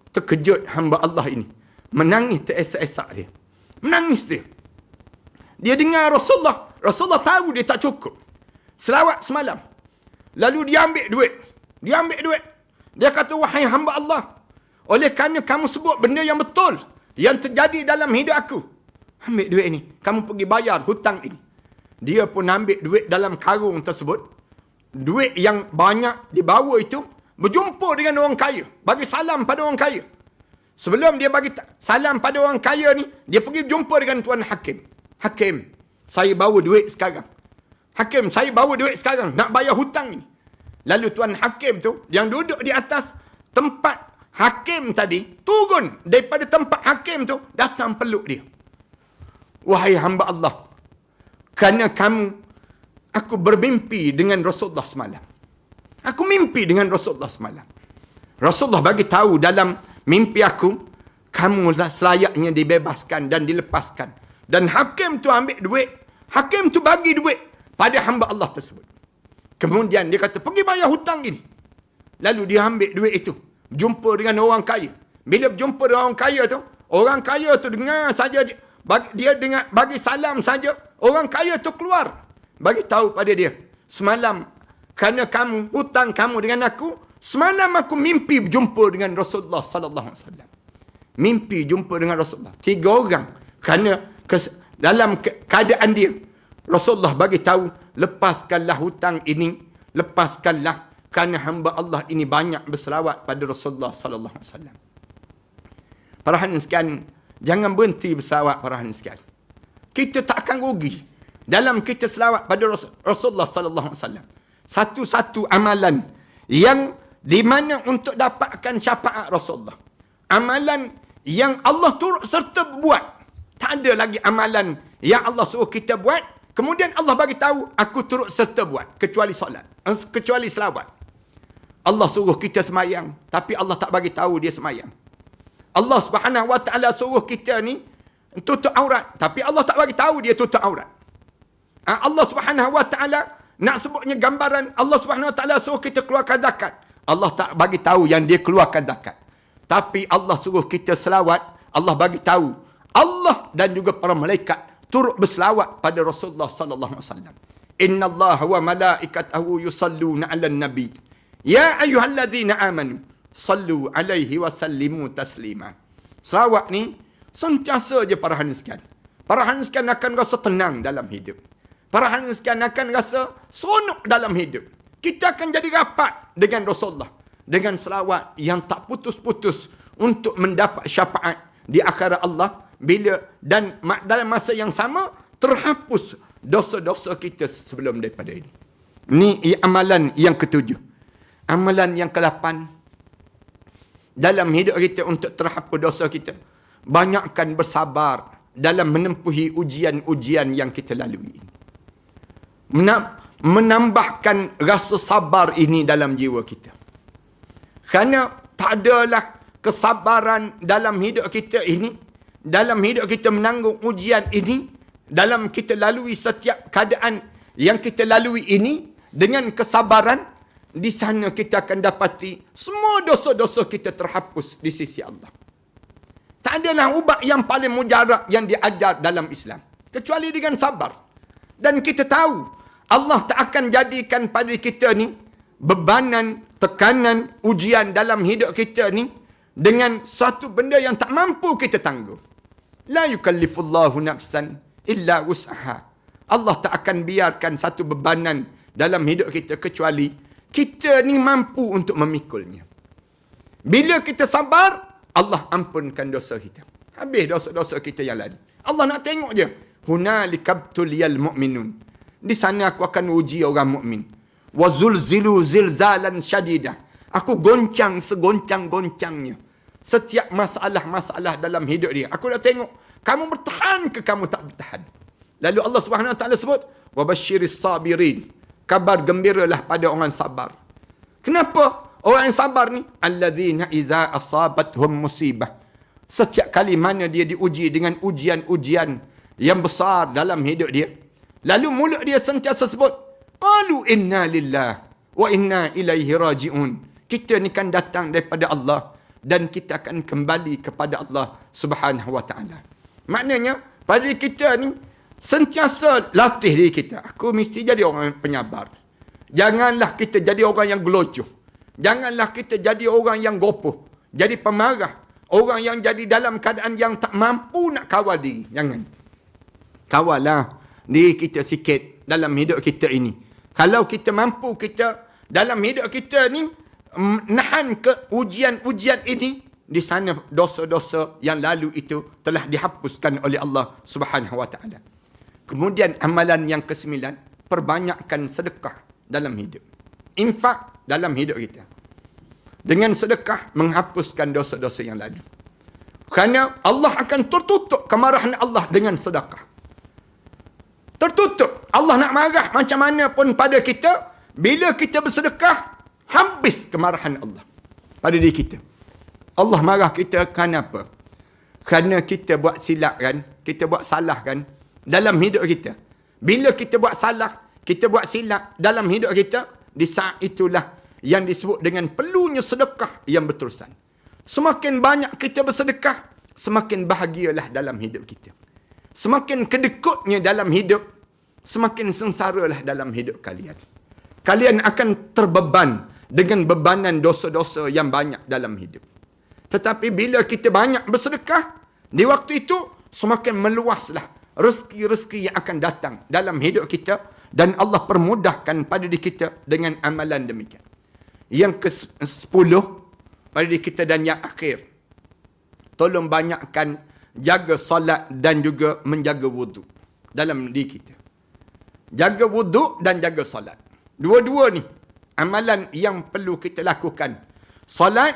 Terkejut hamba Allah ini. Menangis teresak-esak dia. Menangis dia. Dia dengar Rasulullah. Rasulullah tahu dia tak cukup. Selawat semalam. Lalu dia ambil duit. Dia kata, wahai hamba Allah, oleh kerana kamu sebut benda yang betul, yang terjadi dalam hidup aku, ambil duit ni. Kamu pergi bayar hutang ini. Dia pun ambil duit dalam karung tersebut. Duit yang banyak dibawa itu, berjumpa dengan orang kaya. Bagi salam pada orang kaya. Sebelum dia bagi salam pada orang kaya ni, dia pergi jumpa dengan Tuan Hakim. Hakim, saya bawa duit sekarang. Hakim, saya bawa duit sekarang. Nak bayar hutang ni. Lalu Tuan Hakim tu, yang duduk di atas tempat Hakim tadi, turun daripada tempat Hakim tu, datang peluk dia. Wahai hamba Allah, kerana kamu, aku bermimpi dengan Rasulullah semalam. Aku mimpi dengan Rasulullah semalam. Rasulullah bagi tahu dalam mimpi aku, kamu selayaknya dibebaskan dan dilepaskan. Dan Hakim tu ambil duit. Hakim tu bagi duit pada hamba Allah tersebut. Kemudian dia kata, pergi bayar hutang ini. Lalu dia ambil duit itu. Jumpa dengan orang kaya. Bila berjumpa dengan orang kaya tu dengar saja, dia dengar, bagi salam saja, orang kaya tu keluar. Bagi tahu pada dia, semalam, kerana kamu, hutang kamu dengan aku, semalam aku mimpi berjumpa dengan Rasulullah sallallahu alaihi wasallam. Mimpi jumpa dengan Rasulullah. 3 orang. Kerana dalam keadaan dia, Rasulullah bagi tahu, lepaskanlah hutang ini, lepaskanlah, kerana hamba Allah ini banyak berselawat pada Rasulullah sallallahu alaihi wasallam. Para hadirin sekalian, jangan berhenti berselawat para hadirin sekalian. Kita tak akan rugi dalam kita selawat pada Rasulullah sallallahu alaihi wasallam. Satu-satu amalan yang di mana untuk dapatkan syafaat Rasulullah. Amalan yang Allah turut serta buat. Tak ada lagi amalan yang Allah suruh kita buat, kemudian Allah bagi tahu, aku turut serta buat, kecuali solat, kecuali selawat. Allah suruh kita semayang, tapi Allah tak bagi tahu dia semayang. Allah Subhanahu Wa Taala suruh kita ni tutup aurat, tapi Allah tak bagi tahu dia tutup aurat. Allah Subhanahu Wa Taala nak sebutnya gambaran, Allah Subhanahu Wa Taala suruh kita keluarkan zakat. Allah tak bagi tahu yang dia keluarkan zakat. Tapi Allah suruh kita selawat, Allah bagi tahu Allah dan juga para malaikat turut berselawat pada Rasulullah sallallahu alaihi wasallam. Innallaha wa malaikatahu yusalluna 'alan nabi. Ya ayyuhalladzina amanu sallu alaihi wa sallimu taslima. Selawat ni sentiasa je para hadirin sekalian. Para hadirin sekalian akan rasa tenang dalam hidup. Para hadirin sekalian akan rasa seronok dalam hidup. Kita akan jadi rapat dengan Rasulullah dengan selawat yang tak putus-putus untuk mendapat syafaat di akhirat Allah. Bila dan dalam masa yang sama terhapus dosa-dosa kita sebelum daripada ini. Ini amalan yang ke-7. Amalan yang ke-8 dalam hidup kita untuk terhapus dosa kita. Banyakkan bersabar dalam menempuhi ujian-ujian yang kita lalui. menambahkan rasa sabar ini dalam jiwa kita. Kerana tak adalah kesabaran dalam hidup kita ini, dalam hidup kita menanggung ujian ini, dalam kita lalui setiap keadaan yang kita lalui ini, dengan kesabaran, di sana kita akan dapati semua dosa-dosa kita terhapus di sisi Allah. Tak adalah ubat yang paling mujarab yang diajar dalam Islam, kecuali dengan sabar. Dan kita tahu, Allah tak akan jadikan pada kita ni bebanan, tekanan, ujian dalam hidup kita ni dengan satu benda yang tak mampu kita tanggung. La yukallifullahu nafsan illa wus'aha. Allah tak akan biarkan satu bebanan dalam hidup kita kecuali kita ni mampu untuk memikulnya. Bila kita sabar, Allah ampunkan dosa kita. Habis dosa-dosa kita yang lalu. Allah nak tengok je. Hunalika btuliyal mu'minun. Di sana aku akan uji orang mukmin. Wa zulzilu zilzalan syadidah. Aku goncang segoncang-goncangnya. Setiap masalah-masalah dalam hidup dia. Aku dah tengok. Kamu bertahan ke kamu tak bertahan? Lalu Allah Subhanahu Wa Taala sebut, wa basyiris sabirin. Kabar gembiralah pada orang sabar. Kenapa? Orang yang sabar ni, alladzina iza asabathum musibah. Setiap kali mana dia diuji dengan ujian-ujian yang besar dalam hidup dia, lalu mulut dia sentiasa sebut, qalu inna lillah wa inna ilaihi raji'un. Kita ni kan datang daripada Allah dan kita akan kembali kepada Allah Subhanahu Wa Taala. Maknanya, pada kita ni sentiasa latih diri kita. Aku mesti jadi orang penyabar. Janganlah kita jadi orang yang gelojoh. Janganlah kita jadi orang yang gopoh. Jadi pemarah. Orang yang jadi dalam keadaan yang tak mampu nak kawal diri. Jangan. Kawallah diri kita sikit dalam hidup kita ini. Kalau kita mampu, kita dalam hidup kita ni menahan ke ujian-ujian ini, di sana dosa-dosa yang lalu itu telah dihapuskan oleh Allah Subhanahu Wa Taala. Kemudian amalan yang ke-9, perbanyakkan sedekah dalam hidup. Infak dalam hidup kita. Dengan sedekah menghapuskan dosa-dosa yang lalu. Kerana Allah akan tertutup kemarahan Allah dengan sedekah. Tertutup. Allah nak marah macam mana pun pada kita, bila kita bersedekah, habis kemarahan Allah pada diri kita. Allah marah kita kerana apa? Kerana kita buat silap kan, kita buat salah kan dalam hidup kita. Bila kita buat salah, kita buat silap dalam hidup kita, di saat itulah yang disebut dengan perlunya sedekah yang berterusan. Semakin banyak kita bersedekah, semakin bahagialah dalam hidup kita. Semakin kedekutnya dalam hidup, semakin sengsaralah dalam hidup kalian. Kalian akan terbeban dengan bebanan dosa-dosa yang banyak dalam hidup. Tetapi bila kita banyak bersedekah, di waktu itu semakin meluaslah rezeki-rezeki yang akan datang dalam hidup kita, dan Allah permudahkan pada diri kita dengan amalan demikian. Yang ke-10 pada diri kita dan yang akhir, tolong banyakkan jaga solat dan juga menjaga wuduk dalam diri kita. Jaga wuduk dan jaga solat. Dua-dua ni amalan yang perlu kita lakukan. Solat,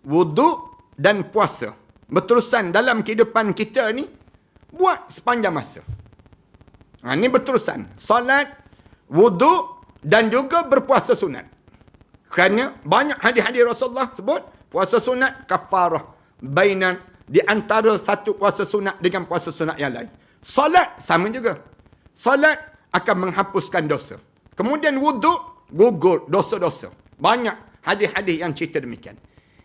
wuduk dan puasa. Berterusan dalam kehidupan kita ni, buat sepanjang masa. Ini berterusan. Solat, wuduk dan juga berpuasa sunat. Kerana banyak hadis-hadis Rasulullah sebut, puasa sunat kafarah bainan, di antara satu puasa sunat dengan puasa sunat yang lain. Solat sama juga. Solat akan menghapuskan dosa. Kemudian wuduk, gugur dosa-dosa. Banyak hadis-hadis yang cerita demikian.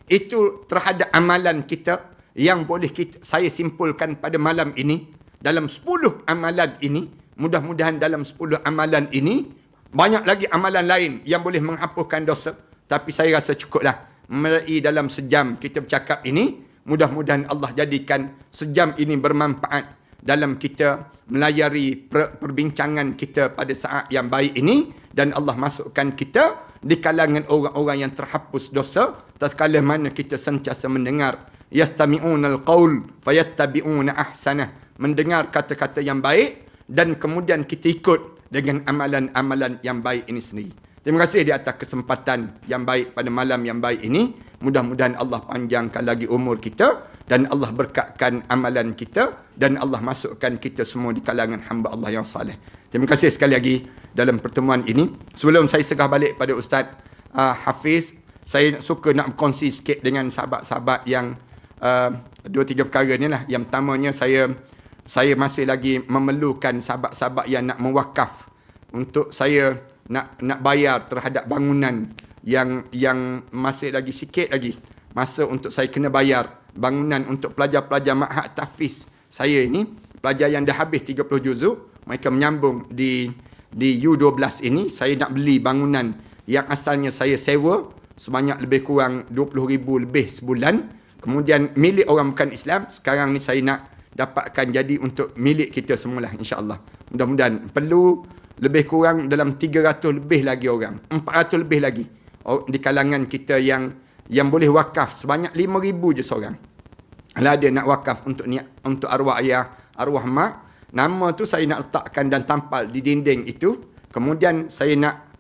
Itu terhadap amalan kita yang boleh saya simpulkan pada malam ini. Dalam 10 amalan ini, mudah-mudahan dalam 10 amalan ini, banyak lagi amalan lain yang boleh menghapuskan dosa. Tapi saya rasa cukuplah. Melalui dalam sejam kita bercakap ini, mudah-mudahan Allah jadikan sejam ini bermanfaat dalam kita melayari perbincangan kita pada saat yang baik ini, dan Allah masukkan kita di kalangan orang-orang yang terhapus dosa tatkala mana kita sentiasa mendengar yastami'unal qaul fayattabi'una ahsanah, mendengar kata-kata yang baik dan kemudian kita ikut dengan amalan-amalan yang baik ini sendiri. Terima kasih di atas kesempatan yang baik pada malam yang baik ini. Mudah-mudahan Allah panjangkan lagi umur kita dan Allah berkatkan amalan kita dan Allah masukkan kita semua di kalangan hamba Allah yang saleh. Terima kasih sekali lagi. dalam pertemuan ini. Sebelum saya serah balik pada Ustaz Hafiz, saya suka nak berkongsi sikit dengan sahabat-sahabat yang 2-3 perkara ni lah. Yang pertamanya, saya masih lagi memerlukan sahabat-sahabat yang nak mewakaf untuk saya nak bayar terhadap bangunan yang masih lagi sikit lagi masa untuk saya kena bayar bangunan untuk pelajar-pelajar Ma'had Tahfiz saya ini, pelajar yang dah habis 30 juzuk, mereka menyambung di U12 ini. Saya nak beli bangunan yang asalnya saya sewa sebanyak lebih kurang 20,000 lebih sebulan, kemudian milik orang bukan Islam, sekarang ni saya nak dapatkan jadi untuk milik kita semualah, insya-Allah. Mudah-mudahan perlu lebih kurang dalam 300 lebih lagi orang, 400 lebih lagi di kalangan kita yang boleh wakaf sebanyak 5,000 je seorang. Kalau ada nak wakaf untuk arwah ayah, arwah mak, nama tu saya nak letakkan dan tampal di dinding itu. Kemudian saya nak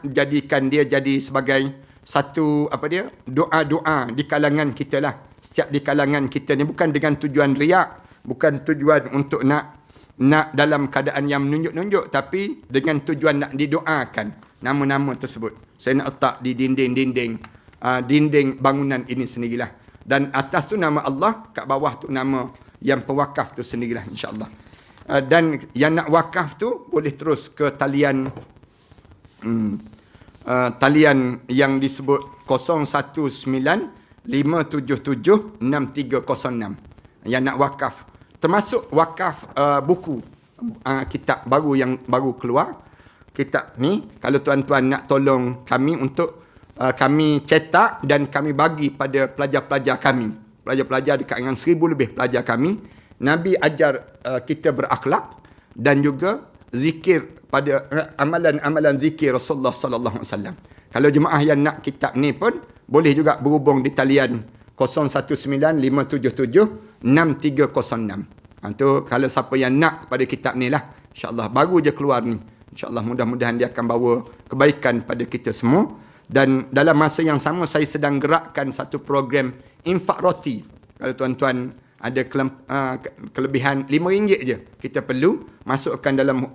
jadikan dia jadi sebagai satu doa-doa di kalangan kita lah. Setiap di kalangan kita ni bukan dengan tujuan riak, bukan tujuan untuk nak dalam keadaan yang menunjuk-nunjuk, tapi dengan tujuan nak didoakan nama-nama tersebut. Saya nak letak di dinding bangunan ini sendirilah. Dan atas tu nama Allah, kat bawah tu nama yang pewakaf tu sendirilah, insya-Allah. Dan yang nak wakaf tu boleh terus ke talian yang disebut 019-577-6306 yang nak wakaf, termasuk wakaf buku kitab baru yang baru keluar. Kitab ni kalau tuan-tuan nak tolong kami untuk kami cetak dan kami bagi pada pelajar-pelajar kami, pelajar-pelajar dekat dengan 1,000 lebih pelajar kami. Nabi ajar kita berakhlak dan juga zikir pada amalan-amalan zikir Rasulullah sallallahu alaihi wasallam. Kalau jemaah yang nak kitab ni pun boleh juga berhubung di talian 019-577-6306. Tu kalau siapa yang nak pada kitab ni lah, insya-Allah baru je keluar ni. InsyaAllah mudah-mudahan dia akan bawa kebaikan pada kita semua. Dan dalam masa yang sama saya sedang gerakkan satu program infak roti. Kalau tuan-tuan ada kelebihan RM5 je, kita perlu masukkan dalam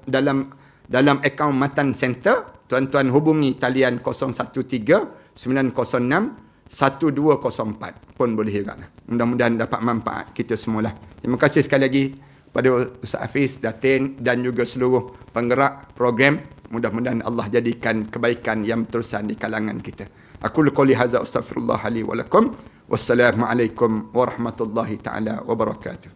akaun Matan Center. Tuan-tuan hubungi talian 013-906-1204 pun boleh juga. Mudah-mudahan dapat manfaat kita semualah. Terima kasih sekali lagi pada Ustaz Hafiz, Datin dan juga seluruh penggerak program. Mudah-mudahan Allah jadikan kebaikan yang berterusan di kalangan kita. Aku qouli hadza astaghfirullah li wa lakum. Wassalamualaikum warahmatullahi taala wabarakatuh.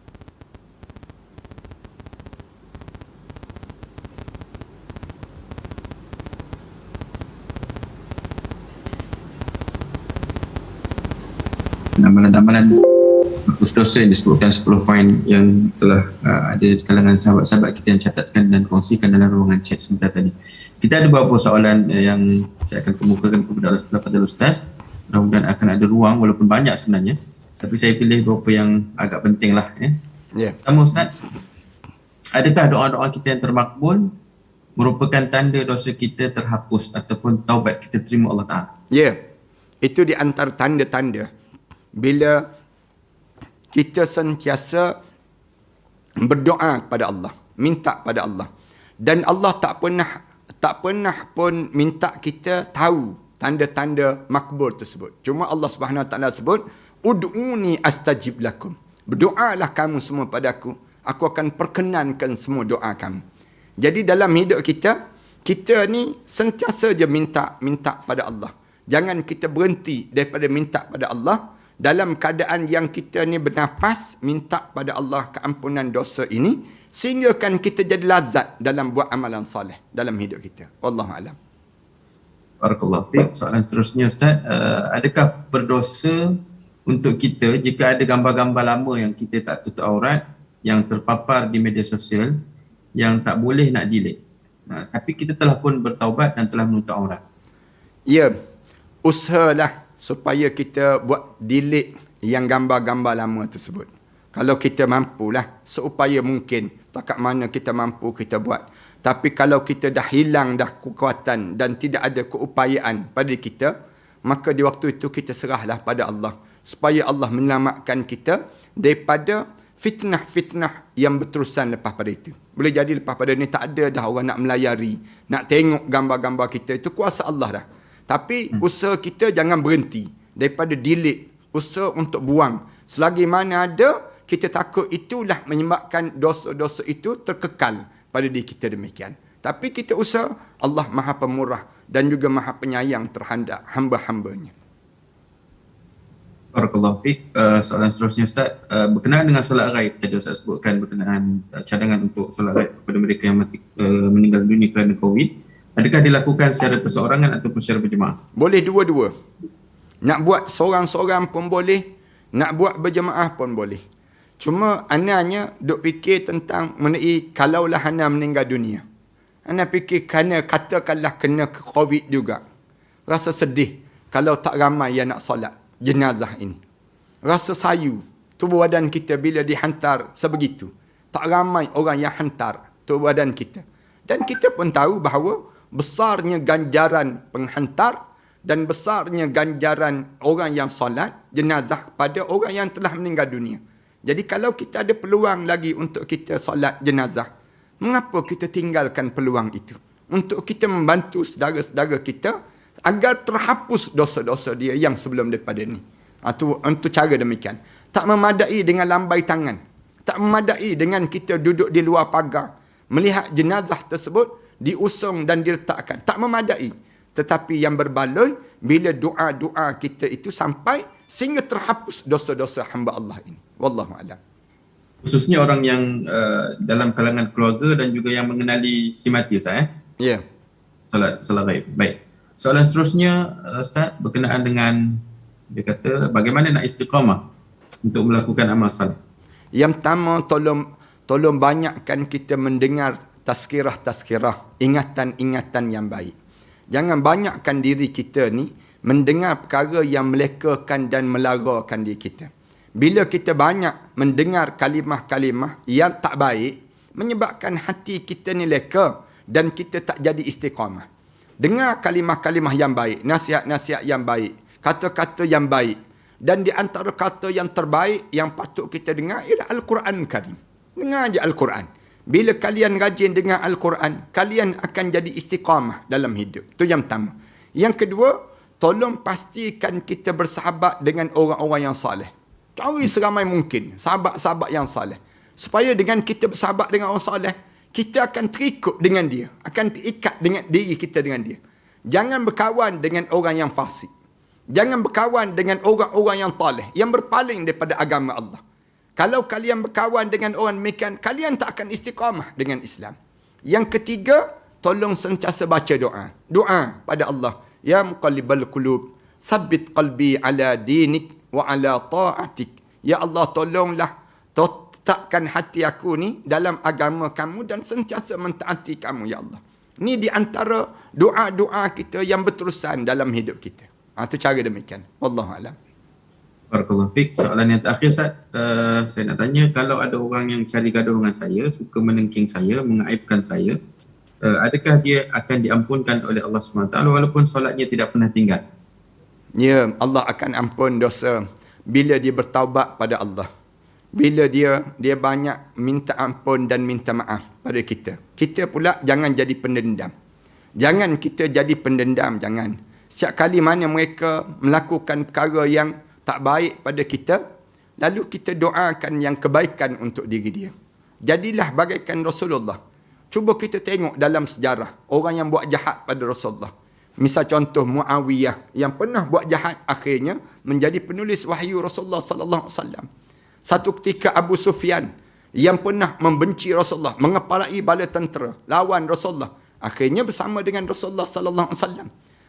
Amalan-amalan dosa yang disebutkan 10 poin yang telah ada di kalangan sahabat-sahabat kita yang catatkan dan kongsikan dalam ruangan chat sebentar tadi. Kita ada beberapa soalan yang saya akan kemukakan kepada Ustaz. Mudah-mudahan akan ada ruang walaupun banyak sebenarnya. Tapi saya pilih beberapa yang agak penting lah. Pertama Ustaz, adakah doa-doa kita yang termakbul merupakan tanda dosa kita terhapus ataupun taubat kita terima Allah Ta'ala? Ya, itu di antara tanda-tanda bila kita sentiasa berdoa kepada Allah, minta pada Allah, dan Allah tak pernah pun minta kita tahu tanda-tanda makbul tersebut. Cuma Allah Subhanahu Wa Taala sebut, ud'uni astajib lakum. Berdoalah kamu semua padaku, aku akan perkenankan semua doa kamu. Jadi dalam hidup kita ni sentiasa je minta pada Allah. Jangan kita berhenti daripada minta pada Allah. Dalam keadaan yang kita ni bernafas, minta pada Allah keampunan dosa ini, sehingga kan kita jadi lazat dalam buat amalan soleh dalam hidup kita. Wallahu a'lam. Barakallahu fiik. Soalan seterusnya Ustaz, adakah berdosa untuk kita jika ada gambar-gambar lama yang kita tak tutup aurat yang terpapar di media sosial yang tak boleh nak delete, tapi kita telah pun bertaubat dan telah menutup aurat? Ya, usahalah supaya kita buat delete yang gambar-gambar lama tersebut. Kalau kita mampulah, seupaya mungkin, takat mana kita mampu kita buat. Tapi kalau kita dah hilang dah kekuatan dan tidak ada keupayaan pada kita, maka di waktu itu kita serahlah pada Allah supaya Allah menyelamatkan kita daripada fitnah-fitnah yang berterusan lepas pada itu. Boleh jadi lepas pada ni tak ada dah orang nak melayari, nak tengok gambar-gambar kita. Itu kuasa Allah dah. Tapi usaha kita jangan berhenti. Daripada delete, usaha untuk buang. Selagi mana ada, kita takut itulah menyebabkan dosa-dosa itu terkekal pada diri kita demikian. Tapi kita usaha, Allah Maha Pemurah dan juga Maha Penyayang terhadap hamba-hambanya. Barakallahu fiik. Soalan seterusnya Ustaz, berkenaan dengan solat ghaib, tadi Ustaz sebutkan berkenaan cadangan untuk solat ghaib kepada mereka yang mati, meninggal dunia kerana COVID. Adakah dilakukan secara perseorangan ataupun secara berjemaah? Boleh dua-dua. Nak buat seorang-seorang pun boleh, nak buat berjemaah pun boleh. Cuma anaknya duk fikir tentang mengenai kalaulah anak meninggal dunia. Anak fikir katakanlah kena COVID juga. Rasa sedih kalau tak ramai yang nak solat jenazah ini. Rasa sayu tubuh badan kita bila dihantar sebegitu. Tak ramai orang yang hantar tubuh badan kita. Dan kita pun tahu bahawa besarnya ganjaran penghantar dan besarnya ganjaran orang yang solat jenazah pada orang yang telah meninggal dunia. Jadi kalau kita ada peluang lagi untuk kita solat jenazah, mengapa kita tinggalkan peluang itu? Untuk kita membantu saudara-saudara kita agar terhapus dosa-dosa dia yang sebelum daripada ni. Untuk cara demikian. Tak memadai dengan lambai tangan. Tak memadai dengan kita duduk di luar pagar, melihat jenazah tersebut diusung dan diletakkan. Tak memadai. Tetapi yang berbaloi bila doa-doa kita itu sampai sehingga terhapus dosa-dosa hamba Allah ini. Wallahu a'lam. Khususnya orang yang dalam kalangan keluarga dan juga yang mengenali si mati Ustaz. Ya. Solat ghaib. Baik. Soalan seterusnya Ustaz berkenaan dengan, dia kata bagaimana nak istiqamah untuk melakukan amal salih. Yang pertama, tolong banyakkan kita mendengar tazkirah-tazkirah, ingatan-ingatan yang baik. Jangan banyakkan diri kita ni mendengar perkara yang melekakan dan melarakan diri kita. Bila kita banyak mendengar kalimah-kalimah yang tak baik, menyebabkan hati kita ni leka dan kita tak jadi istiqamah. Dengar kalimah-kalimah yang baik, nasihat-nasihat yang baik, kata-kata yang baik. Dan di antara kata yang terbaik yang patut kita dengar ialah Al-Quran Karim. Dengar je Al-Quran. Bila kalian rajin dengar Al-Quran, kalian akan jadi istiqamah dalam hidup. Itu yang pertama. Yang kedua, tolong pastikan kita bersahabat dengan orang-orang yang saleh. Cari seramai mungkin sahabat-sahabat yang saleh. Supaya dengan kita bersahabat dengan orang saleh, kita akan terikut dengan dia. Akan terikat dengan diri kita dengan dia. Jangan berkawan dengan orang yang fasik. Jangan berkawan dengan orang-orang yang taleh, yang berpaling daripada agama Allah. Kalau kalian berkawan dengan orang demikian, kalian tak akan istiqamah dengan Islam. Yang ketiga, tolong sentiasa baca doa. Doa pada Allah. Ya muqallibal qulub, thabbit qalbi ala dinik wa ala ta'atik. Ya Allah, tolonglah tetapkan hati aku ni dalam agama kamu dan sentiasa mentaati kamu, ya Allah. Ni di antara doa-doa kita yang berterusan dalam hidup kita. Itu cara demikian. Wallahu a'lam. Barakallahu fiik. Soalan yang terakhir Ustaz, saya nak tanya, kalau ada orang yang cari gaduh dengan saya, suka menengking saya, mengaibkan saya, adakah dia akan diampunkan oleh Allah SWT walaupun solatnya tidak pernah tinggal? Ya, Allah akan ampun dosa bila dia bertaubat pada Allah. Bila dia banyak minta ampun dan minta maaf pada kita. Kita pula jangan jadi pendendam. Jangan kita jadi pendendam, jangan. Setiap kali mana mereka melakukan perkara yang tak baik pada kita, lalu kita doakan yang kebaikan untuk diri dia. Jadilah bagaikan Rasulullah. Cuba kita tengok dalam sejarah orang yang buat jahat pada Rasulullah. Misal contoh Muawiyah yang pernah buat jahat, akhirnya menjadi penulis wahyu Rasulullah sallallahu alaihi wasallam. Satu ketika Abu Sufyan yang pernah membenci Rasulullah, mengepalai bala tentera lawan Rasulullah, akhirnya bersama dengan Rasulullah sallallahu alaihi wasallam.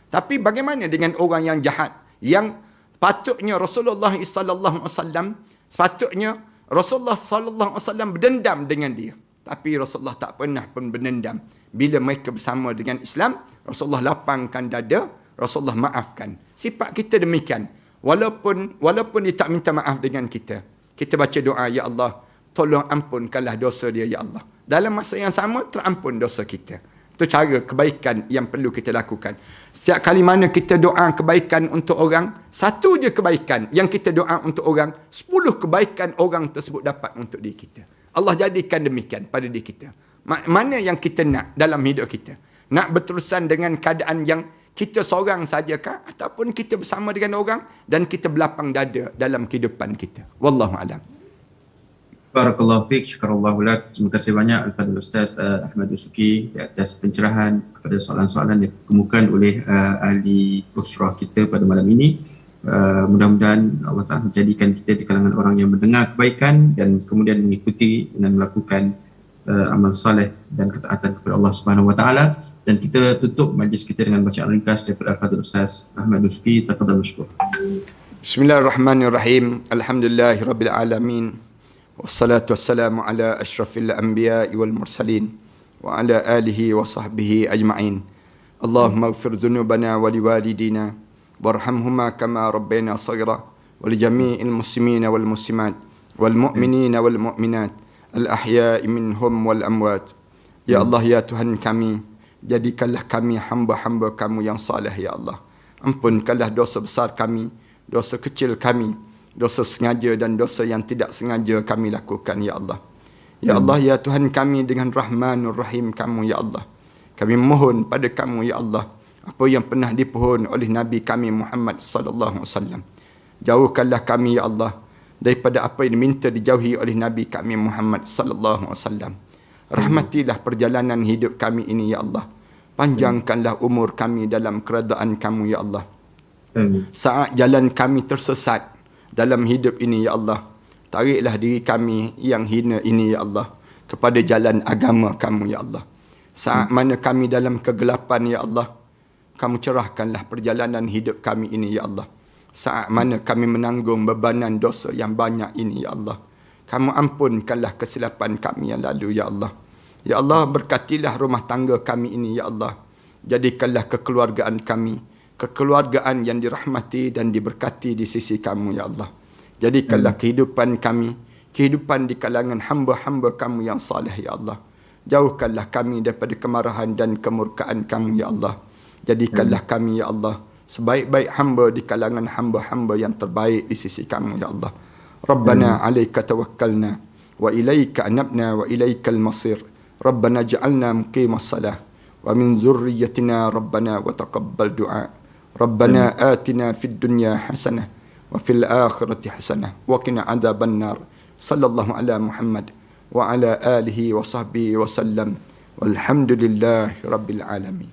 Tapi bagaimana dengan orang yang jahat, yang patutnya Rasulullah sallallahu alaihi wasallam, sepatutnya Rasulullah sallallahu alaihi wasallam berdendam dengan dia, tapi Rasulullah tak pernah pun berdendam. Bila mereka bersama dengan Islam, Rasulullah lapangkan dada, Rasulullah maafkan. Sifat kita demikian. Walaupun dia tak minta maaf dengan kita, kita baca doa, ya Allah, tolong ampunkanlah dosa dia, ya Allah. Dalam masa yang sama terampun dosa kita. Itu cara kebaikan yang perlu kita lakukan. Setiap kali mana kita doa kebaikan untuk orang, satu je kebaikan yang kita doa untuk orang, 10 kebaikan orang tersebut dapat untuk diri kita. Allah jadikan demikian pada diri kita. Mana yang kita nak dalam hidup kita? Nak berterusan dengan keadaan yang kita seorang sajakah, ataupun kita bersama dengan orang dan kita berlapang dada dalam kehidupan kita. Wallahualam. Barakallahu fiik, syukurallahu lak. Terima kasih banyak Al-Fadhil Ustaz Ahmad Dasuki di atas pencerahan kepada soalan-soalan yang dikemukakan oleh ahli usrah kita pada malam ini. Mudah-mudahan Allah Ta'ala menjadikan kita di kalangan orang yang mendengar kebaikan dan kemudian mengikuti dengan melakukan amal saleh dan ketaatan kepada Allah Subhanahu Wa Ta'ala. Dan kita tutup majlis kita dengan bacaan ringkas daripada Al-Fadhil Ustaz Ahmad Dasuki. Tafadhal mashkur. Bismillahirrahmanirrahim. Alhamdulillahirabbil alamin. Wassalatu wassalamu ala asyrafil anbiya'i wal mursalin wa ala alihi wa sahbihi ajma'in. Allahumma ighfir dhunubana wa liwalidina warhamhuma kama rabbayna saghira wa li jami'il muslimina wal muslimat wal mu'minina wal mu'minat al ahya'i minhum wal amwat. Ya Allah, ya Tuhan kami, jadikanlah kami hamba-hamba kamu yang saleh ya Allah. Ampunkanlah dosa besar kami, dosa kecil kami, dosa sengaja dan dosa yang tidak sengaja kami lakukan ya Allah. Ya Allah, ya Tuhan kami, dengan Rahmanur Rahim kamu ya Allah, kami mohon pada kamu ya Allah, apa yang pernah dipohon oleh Nabi kami Muhammad sallallahu alaihi wasallam, jauhkanlah kami ya Allah daripada apa yang diminta dijauhi oleh Nabi kami Muhammad sallallahu alaihi wasallam. Rahmatilah perjalanan hidup kami ini ya Allah. Panjangkanlah umur kami dalam keredaan kamu ya Allah. Saat jalan kami tersesat dalam hidup ini ya Allah, tariklah diri kami yang hina ini ya Allah kepada jalan agama kamu ya Allah. Saat mana kami dalam kegelapan ya Allah, kamu cerahkanlah perjalanan hidup kami ini ya Allah. Saat mana kami menanggung bebanan dosa yang banyak ini ya Allah, kamu ampunkanlah kesilapan kami yang lalu ya Allah. Ya Allah, berkatilah rumah tangga kami ini ya Allah. Jadikanlah kekeluargaan kami kekeluargaan yang dirahmati dan diberkati di sisi kamu ya Allah. Jadikanlah kehidupan kami kehidupan di kalangan hamba-hamba kamu yang saleh ya Allah. Jauhkanlah kami daripada kemarahan dan kemurkaan kamu ya Allah. Jadikanlah kami ya Allah sebaik-baik hamba di kalangan hamba-hamba yang terbaik di sisi kamu ya Allah. Rabbana alaika tawakkalna wa ilaika anabna wa ilaikal masir. Rabbana ja'alna muqimas salah wa min dzurriyyatina rabbana wa taqabbal du'a. Rabbana atina fid dunya hasanah wa fil akhirati hasanah wa qina adzaban nar. Sallallahu ala Muhammad wa ala alihi wa sahbihi wa sallam. Walhamdulillahi rabbil alamin.